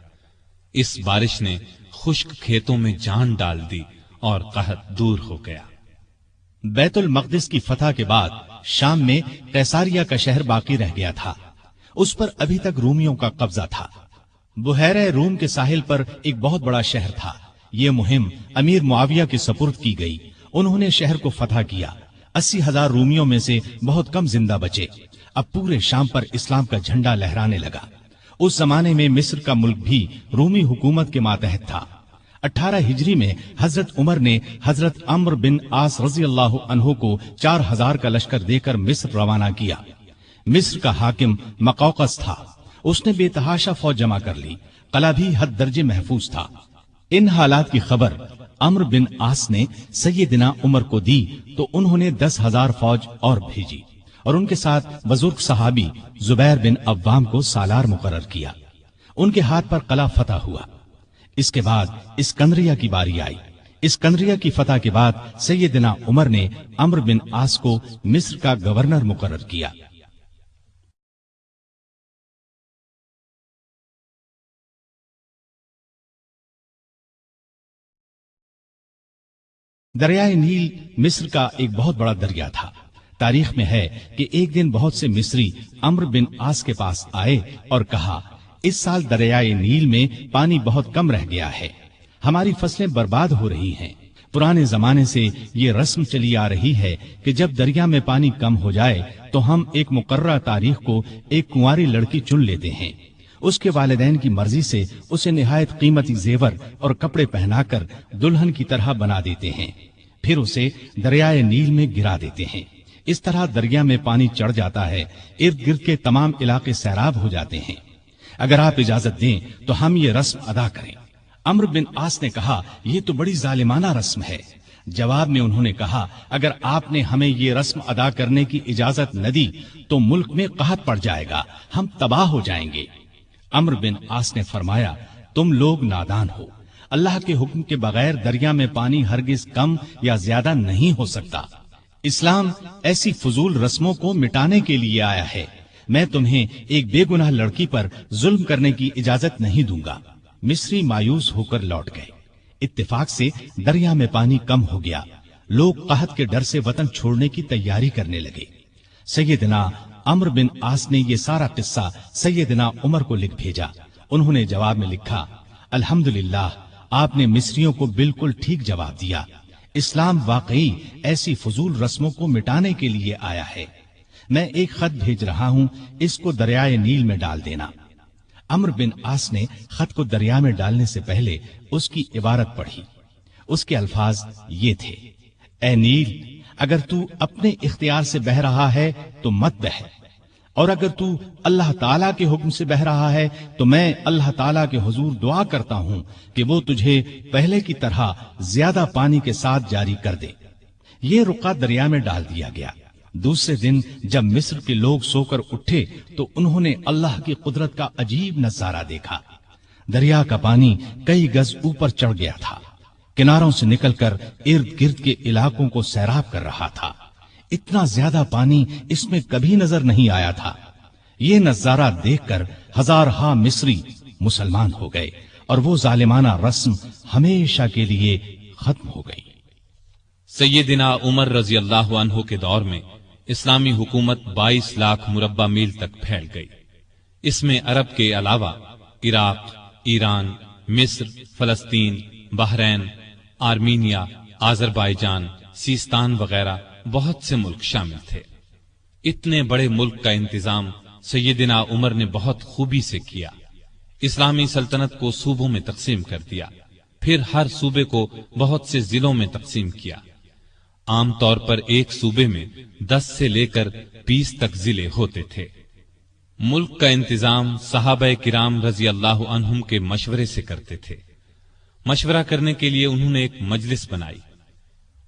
اس بارش نے خشک کھیتوں میں جان ڈال دی اور قحط دور ہو گیا۔ بیت المقدس کی فتح کے بعد شام میں قیصاریہ کا شہر باقی رہ گیا تھا، اس پر ابھی تک رومیوں کا قبضہ تھا۔ بحیرہ روم کے ساحل پر ایک بہت بڑا شہر تھا۔ یہ مہم امیر معاویہ کے سپرد کی گئی، انہوں نے شہر کو فتح کیا۔ 80,000 رومیوں میں سے بہت کم زندہ بچے۔ اب پورے شام پر اسلام کا جھنڈا لہرانے لگا۔ اس زمانے میں مصر کا ملک بھی رومی حکومت کے ماتحت تھا۔ 18 ہجری میں حضرت عمر نے حضرت عمرو بن عاص رضی اللہ عنہ کو 4000 کا لشکر دے کر مصر روانہ کیا۔ مصر کا حاکم مقوقس تھا، اس نے بے تحاشا فوج جمع کر لی، قلعہ بھی حد درجے محفوظ تھا۔ ان حالات کی خبر عمرو بن عاص نے سیدنا عمر کو دی تو انہوں نے 10,000 فوج اور بھیجی اور ان کے ساتھ بزرگ صحابی زبیر بن عوام کو سالار مقرر کیا۔ ان کے ہاتھ پر قلعہ فتح ہوا۔ اس کے بعد اسکندریہ کی باری آئی۔ اسکندریہ کی فتح کے بعد سیدنا عمر نے عمرو بن عاص کو مصر کا گورنر مقرر کیا۔ دریائے نیل مصر کا ایک بہت بڑا دریا تھا۔ تاریخ میں ہے کہ ایک دن بہت سے مصری عمرو بن عاص کے پاس آئے اور کہا، اس سال دریائے نیل میں پانی بہت کم رہ گیا ہے، ہماری فصلیں برباد ہو رہی ہیں۔ پرانے زمانے سے یہ رسم چلی آ رہی ہے کہ جب دریا میں پانی کم ہو جائے تو ہم ایک مقررہ تاریخ کو ایک کنواری لڑکی چن لیتے ہیں، اس کے والدین کی مرضی سے اسے نہایت قیمتی زیور اور کپڑے پہنا کر دلہن کی طرح بنا دیتے ہیں، پھر اسے دریائے نیل میں گرا دیتے ہیں۔ اس طرح دریا میں پانی چڑھ جاتا ہے، ارد گرد کے تمام علاقے سیراب ہو جاتے ہیں۔ اگر آپ اجازت دیں تو ہم یہ رسم ادا کریں۔ عمرو بن عاص نے کہا، یہ تو بڑی ظالمانہ رسم ہے۔ جواب میں انہوں نے کہا، اگر آپ نے ہمیں یہ رسم ادا کرنے کی اجازت نہ دی تو ملک میں قحط پڑ جائے گا، ہم تباہ ہو جائیں گے۔ عمرو بن عاص نے فرمایا، تم لوگ نادان ہو، اللہ کے حکم کے بغیر دریا میں پانی ہرگز کم یا زیادہ نہیں ہو سکتا۔ اسلام ایسی فضول رسموں کو مٹانے کے لیے آیا ہے۔ میں تمہیں ایک بے گناہ لڑکی پر ظلم کرنے کی اجازت نہیں دوں گا۔ مصری مایوس ہو کر لوٹ گئے۔ اتفاق سے دریا میں پانی کم ہو گیا، لوگ قحط کے ڈر سے وطن چھوڑنے کی تیاری کرنے لگے۔ سیدنا عمرو بن عاص نے یہ سارا قصہ سیدنا عمر کو لکھ بھیجا۔ انہوں نے جواب میں لکھا، الحمدللہ، آپ نے مصریوں کو بالکل ٹھیک جواب دیا۔ اسلام واقعی ایسی فضول رسموں کو مٹانے کے لیے آیا ہے۔ میں ایک خط بھیج رہا ہوں، اس کو دریائے نیل میں ڈال دینا۔ عمرو بن عاص نے خط کو دریا میں ڈالنے سے پہلے اس کی عبارت پڑھی۔ اس کے الفاظ یہ تھے: اے نیل، اگر تو اپنے اختیار سے بہہ رہا ہے تو مت بہہ، اور اگر تو اللہ تعالیٰ کے حکم سے بہہ رہا ہے تو میں اللہ تعالیٰ کے حضور دعا کرتا ہوں کہ وہ تجھے پہلے کی طرح زیادہ پانی کے ساتھ جاری کر دے۔ یہ رقعہ دریا میں ڈال دیا گیا۔ دوسرے دن جب مصر کے لوگ سو کر اٹھے تو انہوں نے اللہ کی قدرت کا عجیب نظارہ دیکھا۔ دریا کا پانی کئی گز اوپر چڑھ گیا تھا، کناروں سے نکل کر ارد گرد کے علاقوں کو سیراب کر رہا تھا۔ اتنا زیادہ پانی اس میں کبھی نظر نہیں آیا تھا۔ یہ نظارہ دیکھ کر ہزارہا مصری مسلمان ہو گئے اور وہ ظالمانہ رسم ہمیشہ کے لیے ختم ہو گئی۔ سیدنا عمر رضی اللہ عنہ کے دور میں اسلامی حکومت 22 لاکھ مربع میل تک پھیل گئی۔ اس میں عرب کے علاوہ عراق، ایران، مصر، فلسطین، بحرین، آرمینیا، آذربائیجان، سیستان وغیرہ بہت سے ملک شامل تھے۔ اتنے بڑے ملک کا انتظام سیدنا عمر نے بہت خوبی سے کیا۔ اسلامی سلطنت کو صوبوں میں تقسیم کر دیا، پھر ہر صوبے کو بہت سے ضلعوں میں تقسیم کیا۔ عام طور پر ایک صوبے میں 10 سے لے کر 20 تک ضلع ہوتے تھے۔ ملک کا انتظام صحابہ کرام رضی اللہ عنہم کے مشورے سے کرتے تھے۔ مشورہ کرنے کے لیے انہوں نے ایک مجلس بنائی۔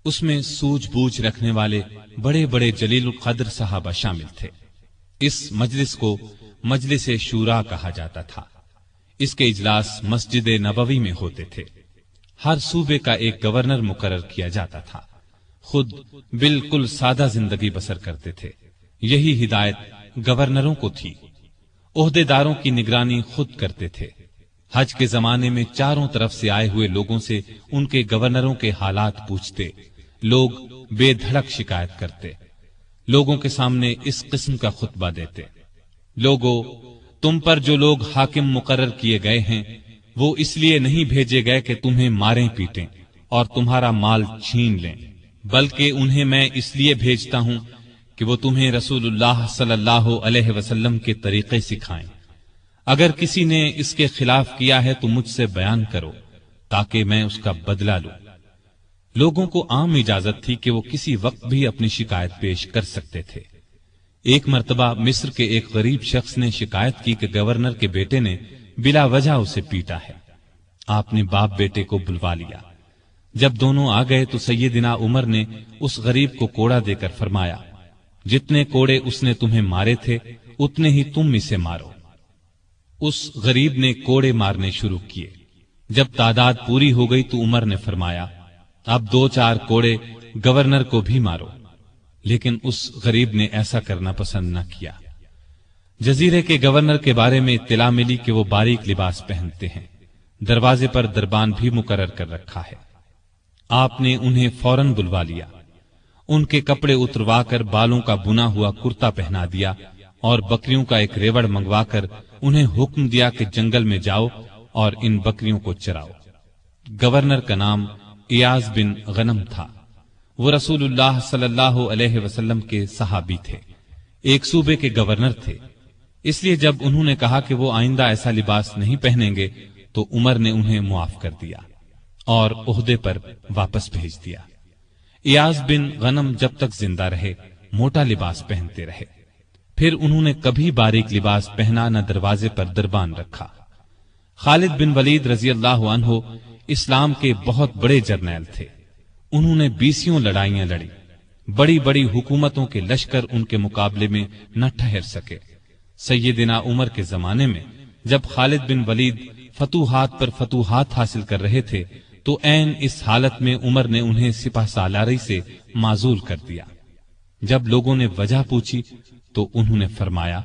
اس میں سوجھ بوجھ رکھنے والے بڑے بڑے جلیل القدر صحابہ شامل تھے۔ اس مجلس کو مجلس شورا کہا جاتا تھا۔ اس کے اجلاس مسجد نبوی میں ہوتے تھے۔ ہر صوبے کا ایک گورنر مقرر کیا جاتا تھا۔ خود بالکل سادہ زندگی بسر کرتے تھے۔ یہی ہدایت گورنروں کو تھی۔ عہدے داروں کی نگرانی خود کرتے تھے۔ حج کے زمانے میں چاروں طرف سے آئے ہوئے لوگوں سے ان کے گورنروں کے حالات پوچھتے، لوگ بے دھڑک شکایت کرتے، لوگوں کے سامنے اس قسم کا خطبہ دیتے: لوگوں، تم پر جو لوگ حاکم مقرر کیے گئے ہیں وہ اس لیے نہیں بھیجے گئے کہ تمہیں ماریں پیٹیں اور تمہارا مال چھین لیں، بلکہ انہیں میں اس لیے بھیجتا ہوں کہ وہ تمہیں رسول اللہ صلی اللہ علیہ وسلم کے طریقے سکھائیں۔ اگر کسی نے اس کے خلاف کیا ہے تو مجھ سے بیان کرو تاکہ میں اس کا بدلہ لوں۔ لوگوں کو عام اجازت تھی کہ وہ کسی وقت بھی اپنی شکایت پیش کر سکتے تھے۔ ایک مرتبہ مصر کے ایک غریب شخص نے شکایت کی کہ گورنر کے بیٹے نے بلا وجہ اسے پیٹا ہے۔ آپ نے باپ بیٹے کو بلوا لیا۔ جب دونوں آ گئے تو سیدنا عمر نے اس غریب کو کوڑا دے کر فرمایا: جتنے کوڑے اس نے تمہیں مارے تھے اتنے ہی تم اسے مارو۔ اس غریب نے کوڑے مارنے شروع کیے۔ جب تعداد پوری ہو گئی تو عمر نے فرمایا: اب 2-4 کوڑے گورنر کو بھی مارو، لیکن اس غریب نے ایسا کرنا پسند نہ کیا۔ جزیرے کے گورنر کے بارے میں اطلاع ملی کہ وہ باریک لباس پہنتے ہیں، دروازے پر دربان بھی مقرر کر رکھا ہے۔ آپ نے انہیں فوراً بلوا لیا، ان کے کپڑے اتروا کر بالوں کا بنا ہوا کرتا پہنا دیا اور بکریوں کا ایک ریوڑ منگوا کر انہیں حکم دیا کہ جنگل میں جاؤ اور ان بکریوں کو چراؤ۔ گورنر کا نام ایاز بن غنم تھا۔ وہ رسول اللہ صلی اللہ علیہ وسلم کے صحابی تھے، ایک صوبے کے گورنر تھے۔ اس لیے جب انہوں نے کہا کہ وہ آئندہ ایسا لباس نہیں پہنیں گے تو عمر نے انہیں معاف کر دیا اور عہدے پر واپس بھیج دیا۔ ایاز بن غنم جب تک زندہ رہے موٹا لباس پہنتے رہے، پھر انہوں نے کبھی باریک لباس پہنا نہ دروازے پر دربان رکھا۔ خالد بن ولید رضی اللہ عنہ اسلام کے بہت بڑے جرنیل تھے۔ انہوں نے 20 لڑائیاں لڑی۔ بڑی بڑی حکومتوں کے لشکر ان کے مقابلے میں نہ ٹھہر سکے۔ سیدنا عمر کے زمانے میں جب خالد بن ولید فتوحات پر فتوحات حاصل کر رہے تھے تو عین اس حالت میں عمر نے انہیں سپہ سالاری سے معزول کر دیا۔ جب لوگوں نے وجہ پوچھی تو انہوں نے فرمایا: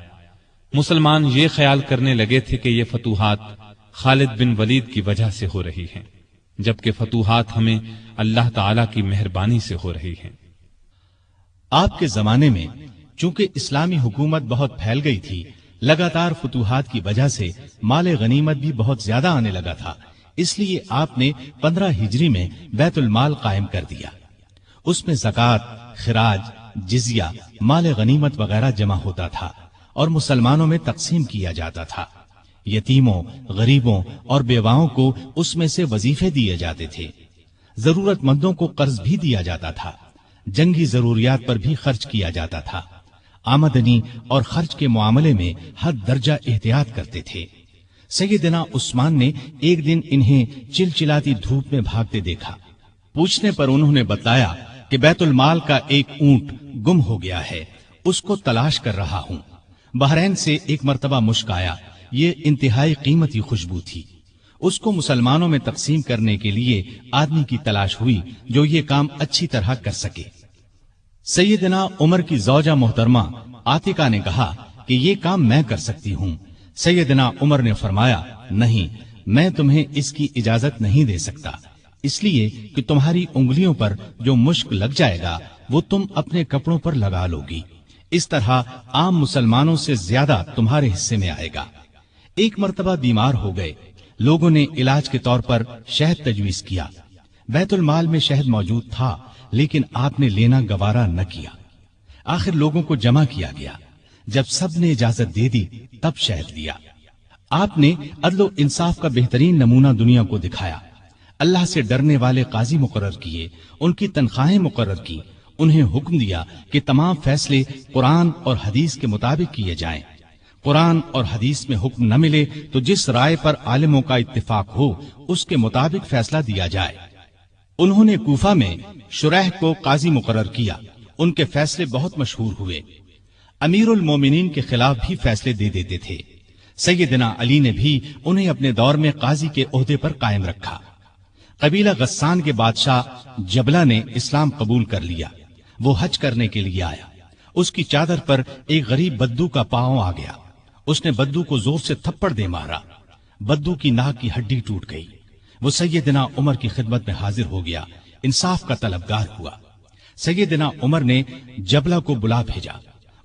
مسلمان یہ خیال کرنے لگے تھے کہ یہ فتوحات خالد بن ولید کی وجہ سے ہو رہی ہیں، جبکہ فتوحات ہمیں اللہ تعالی کی مہربانی سے ہو رہی ہیں۔ آپ کے زمانے میں چونکہ اسلامی حکومت بہت پھیل گئی تھی، لگاتار فتوحات کی وجہ سے مال غنیمت بھی بہت زیادہ آنے لگا تھا، اس لیے آپ نے 15 ہجری میں بیت المال قائم کر دیا۔ اس میں زکوٰۃ، خراج، جزیہ، مال غنیمت وغیرہ جمع ہوتا تھا اور مسلمانوں میں تقسیم کیا جاتا تھا۔ یتیموں، غریبوں اور بیواؤں کو اس میں سے وظیفے دیے جاتے تھے۔ ضرورت مندوں کو قرض بھی دیا جاتا تھا۔ جنگی ضروریات پر بھی خرچ کیا جاتا تھا۔ آمدنی اور خرچ کے معاملے میں حد درجہ احتیاط کرتے تھے۔ سیدنا عثمان نے ایک دن انہیں چلچلاتی دھوپ میں بھاگتے دیکھا۔ پوچھنے پر انہوں نے بتایا کہ بیت المال کا ایک اونٹ گم ہو گیا ہے، اس کو تلاش کر رہا ہوں۔ بحرین سے ایک مرتبہ مشک آیا، یہ انتہائی قیمتی خوشبو تھی۔ اس کو مسلمانوں میں تقسیم کرنے کے لیے آدمی کی تلاش ہوئی جو یہ کام اچھی طرح کر سکے۔ سیدنا عمر کی زوجہ محترمہ عاتقہ نے کہا کہ یہ کام میں کر سکتی ہوں۔ سیدنا عمر نے فرمایا، نہیں، میں تمہیں اس کی اجازت نہیں دے سکتا، اس لیے کہ تمہاری انگلیوں پر جو مشک لگ جائے گا وہ تم اپنے کپڑوں پر لگا لو گی، اس طرح عام مسلمانوں سے زیادہ تمہارے حصے میں آئے گا۔ ایک مرتبہ بیمار ہو گئے، لوگوں نے علاج کے طور پر شہد تجویز کیا۔ بیت المال میں شہد موجود تھا لیکن آپ نے لینا گوارا نہ کیا۔ آخر لوگوں کو جمع کیا گیا، جب سب نے اجازت دے دی تب شہد لیا۔ آپ نے عدل و انصاف کا بہترین نمونہ دنیا کو دکھایا۔ اللہ سے ڈرنے والے قاضی مقرر کیے، ان کی تنخواہیں مقرر کی، انہیں حکم دیا کہ تمام فیصلے قرآن اور حدیث کے مطابق کیے جائیں۔ قرآن اور حدیث میں حکم نہ ملے تو جس رائے پر عالموں کا اتفاق ہو اس کے مطابق فیصلہ دیا جائے۔ انہوں نے کوفہ میں شریح کو قاضی مقرر کیا، ان کے فیصلے بہت مشہور ہوئے۔ امیر المومنین کے خلاف بھی فیصلے دے دیتے تھے۔ سیدنا علی نے بھی انہیں اپنے دور میں قاضی کے عہدے پر قائم رکھا۔ قبیلہ غسان کے بادشاہ جبلہ نے اسلام قبول کر لیا۔ وہ حج کرنے کے لیے آیا، اس کی چادر پر ایک غریب بدو کا پاؤں آ گیا۔ اس نے بدو کو زور سے تھپڑ دے مارا، بدو کی ناک کی ہڈی ٹوٹ گئی۔ وہ سیدنا عمر کی خدمت میں حاضر ہو گیا، انصاف کا طلبگار ہوا۔ سیدنا عمر نے جبلہ کو بلا بھیجا،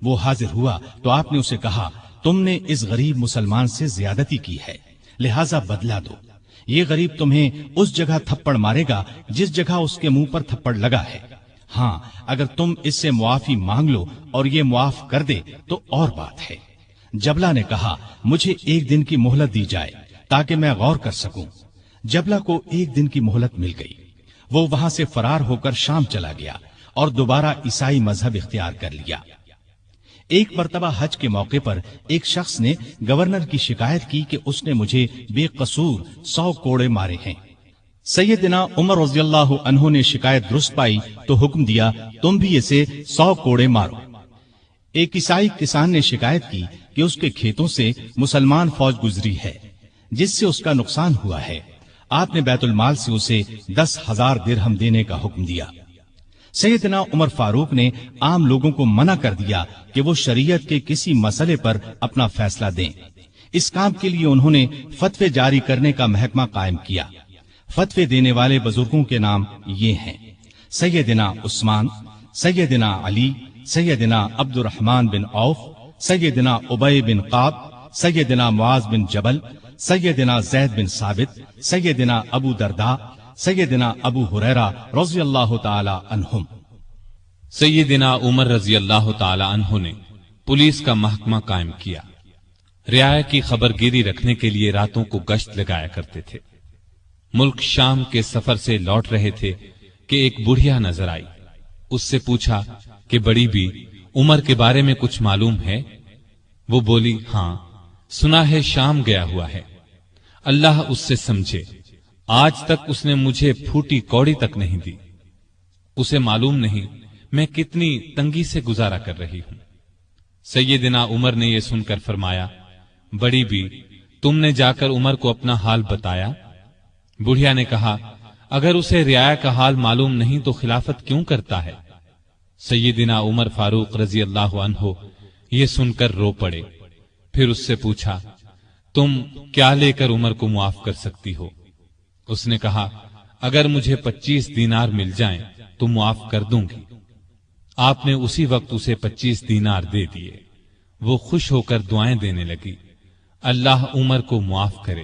وہ حاضر ہوا تو آپ نے اسے کہا، تم نے اس غریب مسلمان سے زیادتی کی ہے، لہذا بدلہ دو۔ یہ غریب تمہیں اس جگہ تھپڑ مارے گا جس جگہ اس کے منہ پر تھپڑ لگا ہے۔ ہاں، اگر تم اس سے معافی مانگ لو اور یہ معاف کر دے تو اور بات ہے۔ جبلہ نے کہا، مجھے ایک دن کی مہلت دی جائے تاکہ میں غور کر سکوں۔ جبلہ کو ایک دن کی مہلت مل گئی۔ وہ وہاں سے فرار ہو کر شام چلا گیا اور دوبارہ عیسائی مذہب اختیار کر لیا۔ ایک مرتبہ حج کے موقع پر ایک شخص نے گورنر کی شکایت کی کہ اس نے مجھے بے قصور 100 کوڑے مارے ہیں۔ سیدنا عمر رضی اللہ عنہ نے شکایت درست پائی تو حکم دیا، تم بھی اسے 100 کوڑے مارو۔ ایک عیسائی کسان نے شکایت کی کہ اس کے کھیتوں سے مسلمان فوج گزری ہے جس سے اس کا نقصان ہوا ہے۔ آپ نے بیت المال سے اسے 10,000 درہم دینے کا حکم دیا۔ سیدنا عمر فاروق نے عام لوگوں کو منع کر دیا کہ وہ شریعت کے کسی مسئلے پر اپنا فیصلہ دیں۔ اس کام کے لیے انہوں نے فتوے جاری کرنے کا محکمہ قائم کیا۔ فتوے دینے والے بزرگوں کے نام یہ ہیں: سیدنا عثمان، سیدنا علی، سیدنا عبد الرحمن بن عوف، سیدنا ابی بن قعب، سیدنا معاذ بن جبل، سیدنا زید بن ثابت، سیدنا ابو درداء، سیدنا ابو ہریرہ رضی اللہ تعالی عنہم۔ سیدنا عمر رضی اللہ تعالی عنہ نے پولیس کا محکمہ قائم کیا۔ رعایا کی خبرگیری رکھنے کے لیے راتوں کو گشت لگایا کرتے تھے۔ ملک شام کے سفر سے لوٹ رہے تھے کہ ایک بڑھیا نظر آئی۔ اس سے پوچھا کہ بڑی بی، عمر کے بارے میں کچھ معلوم ہے؟ وہ بولی، ہاں، سنا ہے شام گیا ہوا ہے، اللہ اس سے سمجھے، آج تک اس نے مجھے پھوٹی کوڑی تک نہیں دی۔ اسے معلوم نہیں میں کتنی تنگی سے گزارا کر رہی ہوں۔ سیدنا عمر نے یہ سن کر فرمایا، بڑی بی، تم نے جا کر عمر کو اپنا حال بتایا؟ بڑھیا نے کہا، اگر اسے رعایا کا حال معلوم نہیں تو خلافت کیوں کرتا ہے؟ سیدنا عمر فاروق رضی اللہ عنہ یہ سن کر رو پڑے۔ پھر اس سے پوچھا، تم کیا لے کر عمر کو معاف کر سکتی ہو؟ اس نے کہا، اگر مجھے 25 دینار مل جائیں تو معاف کر دوں گی۔ آپ نے اسی وقت اسے 25 دینار دے دیے۔ وہ خوش ہو کر دعائیں دینے لگی، اللہ عمر کو معاف کرے،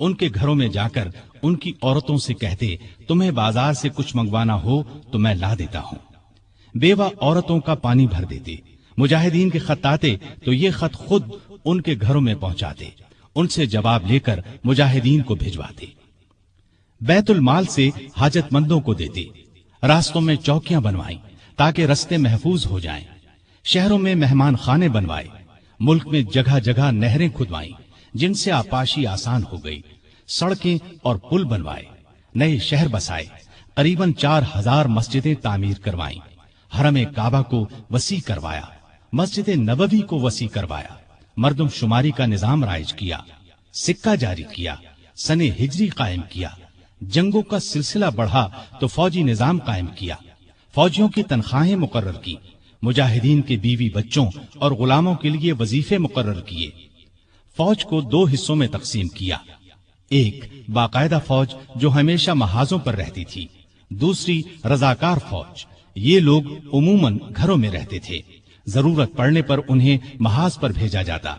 ان کے گھروں میں جا کر ان کی عورتوں سے کہتے تمہیں بازار سے کچھ منگوانا ہو تو میں لا دیتا ہوں۔ بیوہ عورتوں کا پانی بھر دیتے، مجاہدین کے خط آتے تو یہ خط خود ان کے گھروں میں پہنچاتے، ان سے جواب لے کر مجاہدین کو بھجواتے۔ بیت المال سے حاجت مندوں کو دیتے، راستوں میں چوکیاں بنوائیں تاکہ رستے محفوظ ہو جائیں، شہروں میں مہمان خانے بنوائے، ملک میں جگہ جگہ نہریں کھدوائیں جن سے آپاشی آسان ہو گئی، سڑکیں اور پل بنوائے، نئے شہر بسائے، قریباً 4000 مسجدیں تعمیر کروائیں، حرم کعبہ کو وسیع کروایا، مسجد نبوی کو وسیع کروایا، مردم شماری کا نظام رائج کیا، سکہ جاری کیا، سن ہجری قائم کیا، جنگوں کا سلسلہ بڑھا تو فوجی نظام قائم کیا، فوجیوں کی تنخواہیں مقرر کی، مجاہدین کے بیوی بچوں اور غلاموں کے لیے وظیفے مقرر کیے، فوج کو 2 حصوں میں تقسیم کیا، ایک باقاعدہ فوج جو ہمیشہ محاذوں پر رہتی تھی، دوسری رضاکار فوج، یہ لوگ عموماً گھروں میں رہتے تھے، ضرورت پڑنے پر انہیں محاذ پر بھیجا جاتا،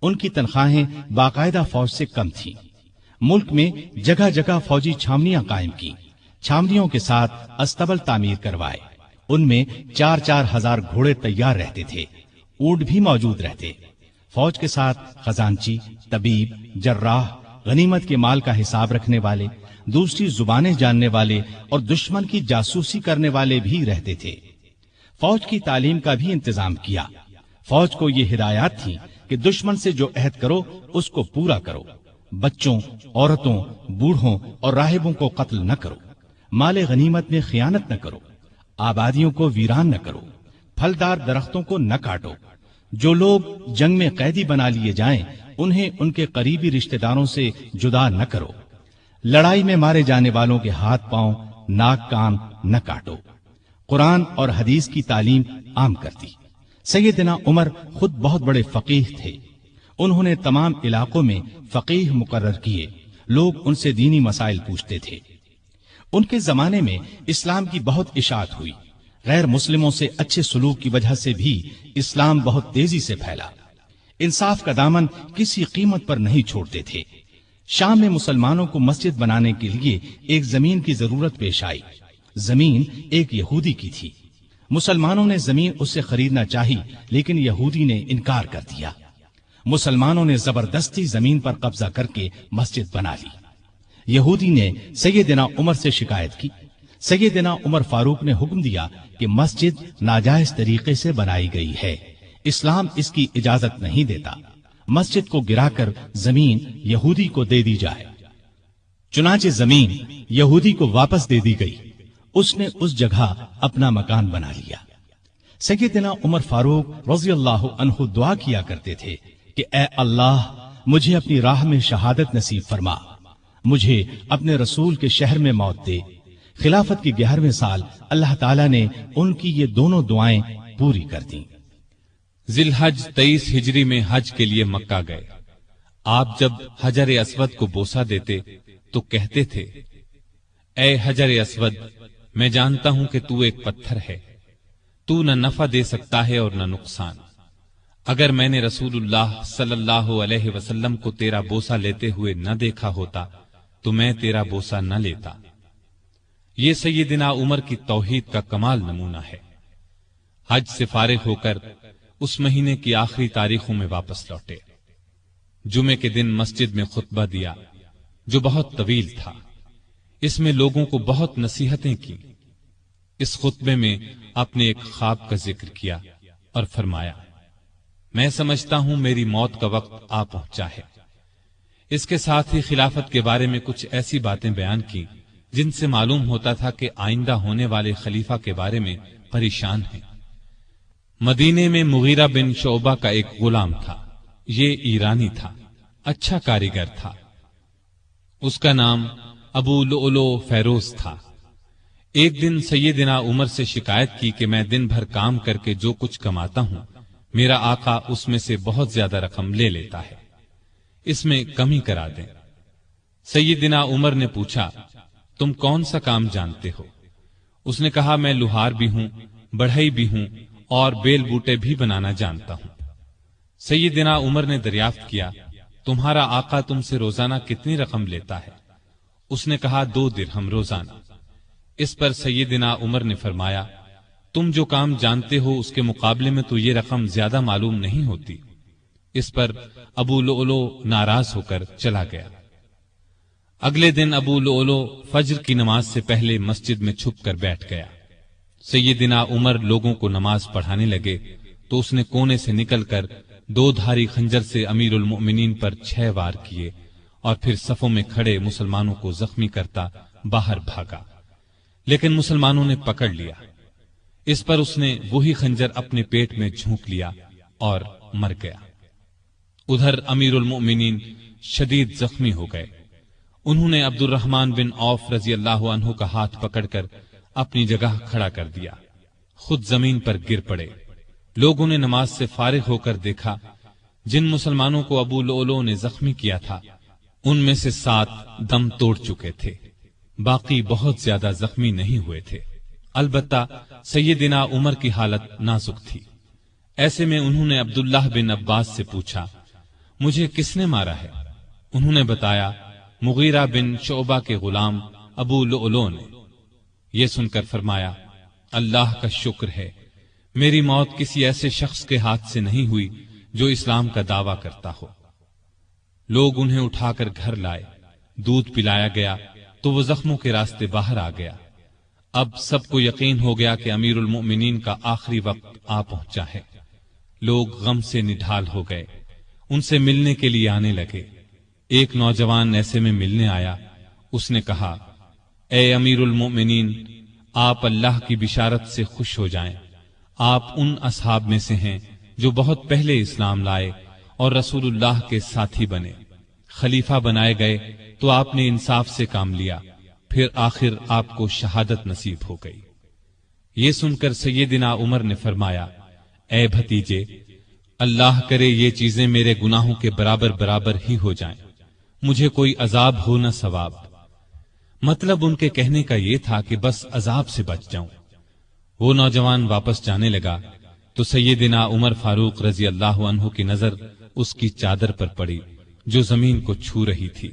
ان کی تنخواہیں باقاعدہ فوج سے کم تھیں۔ ملک میں جگہ جگہ فوجی چھاونیاں قائم کی، چھاونیوں کے ساتھ استبل تعمیر کروائے، ان میں 4-4 ہزار گھوڑے تیار رہتے تھے، اونٹ بھی موجود رہتے، فوج کے ساتھ خزانچی، طبیب، جراح، غنیمت کے مال کا حساب رکھنے والے، دوسری زبانیں جاننے والے اور دشمن کی جاسوسی کرنے والے بھی رہتے تھے۔ فوج کی تعلیم کا بھی انتظام کیا، فوج کو یہ ہدایات تھیں کہ دشمن سے جو عہد کرو اس کو پورا کرو، بچوں، عورتوں، بوڑھوں اور راہبوں کو قتل نہ کرو، مال غنیمت میں خیانت نہ کرو، آبادیوں کو ویران نہ کرو، پھلدار درختوں کو نہ کاٹو، جو لوگ جنگ میں قیدی بنا لیے جائیں انہیں ان کے قریبی رشتہ داروں سے جدا نہ کرو، لڑائی میں مارے جانے والوں کے ہاتھ پاؤں، ناک کان نہ کاٹو، قرآن اور حدیث کی تعلیم عام کرتی۔ سیدنا عمر خود بہت بڑے فقیہ تھے، انہوں نے تمام علاقوں میں فقیہ مقرر کیے، لوگ ان سے دینی مسائل پوچھتے تھے۔ ان کے زمانے میں اسلام کی بہت اشاعت ہوئی، غیر مسلموں سے اچھے سلوک کی وجہ سے بھی اسلام بہت تیزی سے پھیلا، انصاف کا دامن کسی قیمت پر نہیں چھوڑتے تھے۔ شام میں مسلمانوں کو مسجد بنانے کے لیے ایک زمین کی ضرورت پیش آئی، زمین ایک یہودی کی تھی، مسلمانوں نے زمین اس سے خریدنا چاہی لیکن یہودی نے انکار کر دیا، مسلمانوں نے زبردستی زمین پر قبضہ کر کے مسجد بنا لی، یہودی نے سیدنا عمر سے شکایت کی، سیدنا عمر فاروق نے حکم دیا کہ مسجد ناجائز طریقے سے بنائی گئی ہے، اسلام اس کی اجازت نہیں دیتا، مسجد کو گرا کر زمین یہودی کو دے دی جائے۔ چنانچہ زمین یہودی کو واپس دے دی گئی، اس نے اس جگہ اپنا مکان بنا لیا۔ سیدنا عمر فاروق رضی اللہ عنہ دعا کیا کرتے تھے کہ اے اللہ مجھے اپنی راہ میں شہادت نصیب فرما، مجھے اپنے رسول کے شہر میں موت دے۔ خلافت کی 11ویں سال اللہ تعالیٰ نے ان کی یہ دونوں دعائیں پوری کر دیں۔ ذی الحج 23 ہجری میں حج کے لیے مکہ گئے۔ آپ جب حجر اسود کو بوسہ دیتے تو کہتے تھے، اے حجر اسود، میں جانتا ہوں کہ تو ایک پتھر ہے، تو نہ نفع دے سکتا ہے اور نہ نقصان۔ اگر میں نے رسول اللہ صلی اللہ علیہ وسلم کو تیرا بوسہ لیتے ہوئے نہ دیکھا ہوتا تو میں تیرا بوسہ نہ لیتا۔ یہ سیدنا عمر کی توحید کا کمال نمونہ ہے۔ حج سے فارغ ہو کر اس مہینے کی آخری تاریخوں میں واپس لوٹے۔ جمعے کے دن مسجد میں خطبہ دیا جو بہت طویل تھا، اس میں لوگوں کو بہت نصیحتیں کی۔ اس خطبے میں اپنے ایک خواب کا ذکر کیا اور فرمایا، میں سمجھتا ہوں میری موت کا وقت آ پہنچا ہے۔ اس کے ساتھ ہی خلافت کے بارے میں کچھ ایسی باتیں بیان کی جن سے معلوم ہوتا تھا کہ آئندہ ہونے والے خلیفہ کے بارے میں پریشان ہیں۔ مدینے میں مغیرہ بن شعبہ کا ایک غلام تھا، یہ ایرانی تھا، اچھا کاریگر تھا، اس کا نام ابو لؤلؤ فیروز تھا۔ ایک دن سیدنا عمر سے شکایت کی کہ میں دن بھر کام کر کے جو کچھ کماتا ہوں میرا آقا اس میں سے بہت زیادہ رقم لے لیتا ہے، اس میں کمی کرا دیں۔ سیدنا عمر نے پوچھا، تم کون سا کام جانتے ہو؟ اس نے کہا، میں لوہار بھی ہوں، بڑھئی بھی ہوں اور بیل بوٹے بھی بنانا جانتا ہوں۔ سیدنا عمر نے دریافت کیا، تمہارا آقا تم سے روزانہ کتنی رقم لیتا ہے؟ اس نے کہا 2 درہم روزانہ۔ اس پر سیدنا عمر نے فرمایا تم جو کام جانتے ہو اس کے مقابلے میں تو یہ رقم زیادہ معلوم نہیں ہوتی۔ اس پر ابو لؤلؤ ناراض ہو کر چلا گیا۔ اگلے دن ابو لؤلؤ فجر کی نماز سے پہلے مسجد میں چھپ کر بیٹھ گیا۔ سیدنا عمر لوگوں کو نماز پڑھانے لگے تو اس نے کونے سے نکل کر 2 دھاری خنجر سے امیر المؤمنین پر 6 وار کیے اور پھر صفوں میں کھڑے مسلمانوں کو زخمی کرتا باہر بھاگا، لیکن مسلمانوں نے پکڑ لیا۔ اس پر اس نے وہی خنجر اپنے پیٹ میں جھونک لیا اور مر گیا۔ ادھر امیر المؤمنین شدید زخمی ہو گئے۔ انہوں نے عبد الرحمن بن عوف رضی اللہ عنہ کا ہاتھ پکڑ کر اپنی جگہ کھڑا کر دیا، خود زمین پر گر پڑے۔ لوگوں نے نماز سے فارغ ہو کر دیکھا جن مسلمانوں کو ابو لؤلؤ نے زخمی کیا تھا ان میں سے 7 دم توڑ چکے تھے، باقی بہت زیادہ زخمی نہیں ہوئے تھے۔ البتہ سیدنا عمر کی حالت نازک تھی۔ ایسے میں انہوں نے عبداللہ بن عباس سے پوچھا مجھے کس نے مارا ہے؟ انہوں نے بتایا مغیرہ بن شعبہ کے غلام ابو لؤلؤ نے۔ یہ سن کر فرمایا اللہ کا شکر ہے میری موت کسی ایسے شخص کے ہاتھ سے نہیں ہوئی جو اسلام کا دعویٰ کرتا ہو۔ لوگ انہیں اٹھا کر گھر لائے، دودھ پلایا گیا تو وہ زخموں کے راستے باہر آ گیا۔ اب سب کو یقین ہو گیا کہ امیر المؤمنین کا آخری وقت آ پہنچا ہے۔ لوگ غم سے نڈھال ہو گئے، ان سے ملنے کے لیے آنے لگے۔ ایک نوجوان ایسے میں ملنے آیا، اس نے کہا اے امیر المؤمنین، آپ اللہ کی بشارت سے خوش ہو جائیں، آپ ان اصحاب میں سے ہیں جو بہت پہلے اسلام لائے اور رسول اللہ کے ساتھی بنے، خلیفہ بنائے گئے تو آپ نے انصاف سے کام لیا، پھر آخر آپ کو شہادت نصیب ہو گئی۔ یہ سن کر سیدنا عمر نے فرمایا اے بھتیجے، اللہ کرے یہ چیزیں میرے گناہوں کے برابر برابر ہی ہو جائیں، مجھے کوئی عذاب ہو نہ ثواب۔ مطلب ان کے کہنے کا یہ تھا کہ بس عذاب سے بچ جاؤں۔ وہ نوجوان واپس جانے لگا تو سیدنا عمر فاروق رضی اللہ عنہ کی نظر اس کی چادر پر پڑی جو زمین کو چھو رہی تھی۔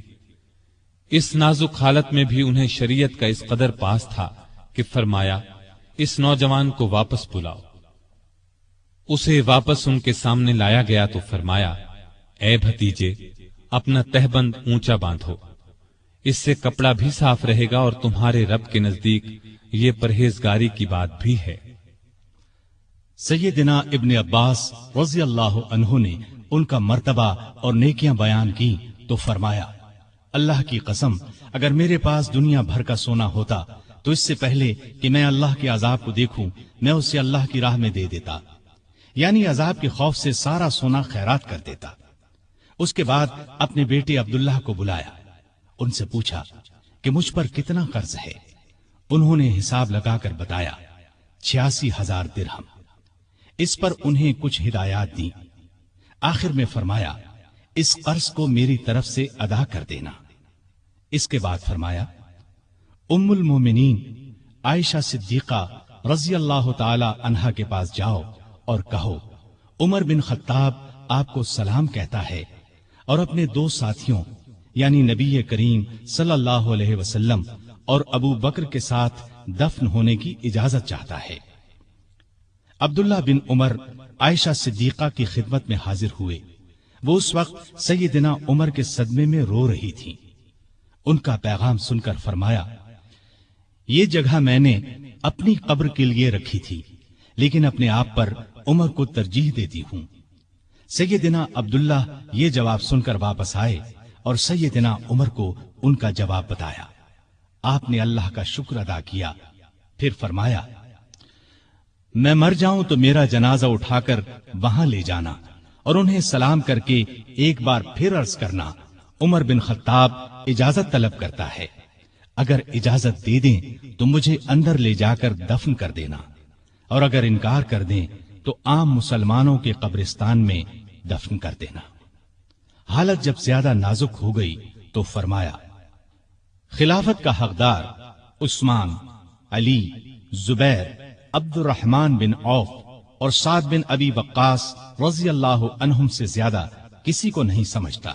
اس نازک حالت میں بھی انہیں شریعت کا اس قدر پاس تھا کہ فرمایا اس نوجوان کو واپس بلاؤ۔ اسے واپس ان کے سامنے لایا گیا تو فرمایا اے بھتیجے، اپنا تہبند اونچا باندھو، اس سے کپڑا بھی صاف رہے گا اور تمہارے رب کے نزدیک یہ پرہیزگاری کی بات بھی ہے۔ سیدنا ابن عباس رضی اللہ عنہ نے ان کا مرتبہ اور نیکیاں بیان کی تو فرمایا اللہ کی قسم اگر میرے پاس دنیا بھر کا سونا ہوتا تو اس سے پہلے کہ میں اللہ کے عذاب کو دیکھوں میں اسے اللہ کی راہ میں دے دیتا، یعنی عذاب کے خوف سے سارا سونا خیرات کر دیتا۔ اس کے بعد اپنے بیٹے عبداللہ کو بلایا، ان سے پوچھا کہ مجھ پر کتنا قرض ہے۔ انہوں نے حساب لگا کر بتایا 86,000 درہم۔ اس پر انہیں کچھ ہدایات دی۔ آخر میں فرمایا اس قرض کو میری طرف سے ادا کر دینا۔ اس کے بعد فرمایا ام المومنین عائشہ صدیقہ رضی اللہ تعالی عنہا کے پاس جاؤ اور کہو عمر بن خطاب آپ کو سلام کہتا ہے اور اپنے 2 ساتھیوں یعنی نبی کریم صلی اللہ علیہ وسلم اور ابو بکر کے ساتھ دفن ہونے کی اجازت چاہتا ہے۔ عبداللہ بن عمر عائشہ صدیقہ کی خدمت میں حاضر ہوئے۔ وہ اس وقت سیدنا عمر کے صدمے میں رو رہی تھیں۔ ان کا پیغام سن کر فرمایا یہ جگہ میں نے اپنی قبر کے لیے رکھی تھی لیکن اپنے آپ پر عمر کو ترجیح دیتی ہوں۔ سیدنا عبداللہ یہ جواب سن کر واپس آئے اور سیدنا عمر کو ان کا جواب بتایا۔ آپ نے اللہ کا شکر ادا کیا، پھر فرمایا میں مر جاؤں تو میرا جنازہ اٹھا کر وہاں لے جانا اور انہیں سلام کر کے ایک بار پھر عرض کرنا عمر بن خطاب اجازت طلب کرتا ہے، اگر اجازت دے دیں تو مجھے اندر لے جا کر دفن کر دینا، اور اگر انکار کر دیں تو عام مسلمانوں کے قبرستان میں دفن کر دینا۔ حالت جب زیادہ نازک ہو گئی تو فرمایا خلافت کا حقدار عثمان، علی، زبیر، عبد الرحمن بن عوف اور سعد بن ابی وقاص رضی اللہ عنہم سے زیادہ کسی کو نہیں سمجھتا۔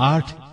8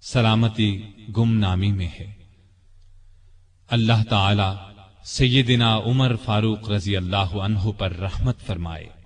سلامتی گمنامی میں ہے۔ اللہ تعالی سیدنا عمر فاروق رضی اللہ عنہ پر رحمت فرمائے۔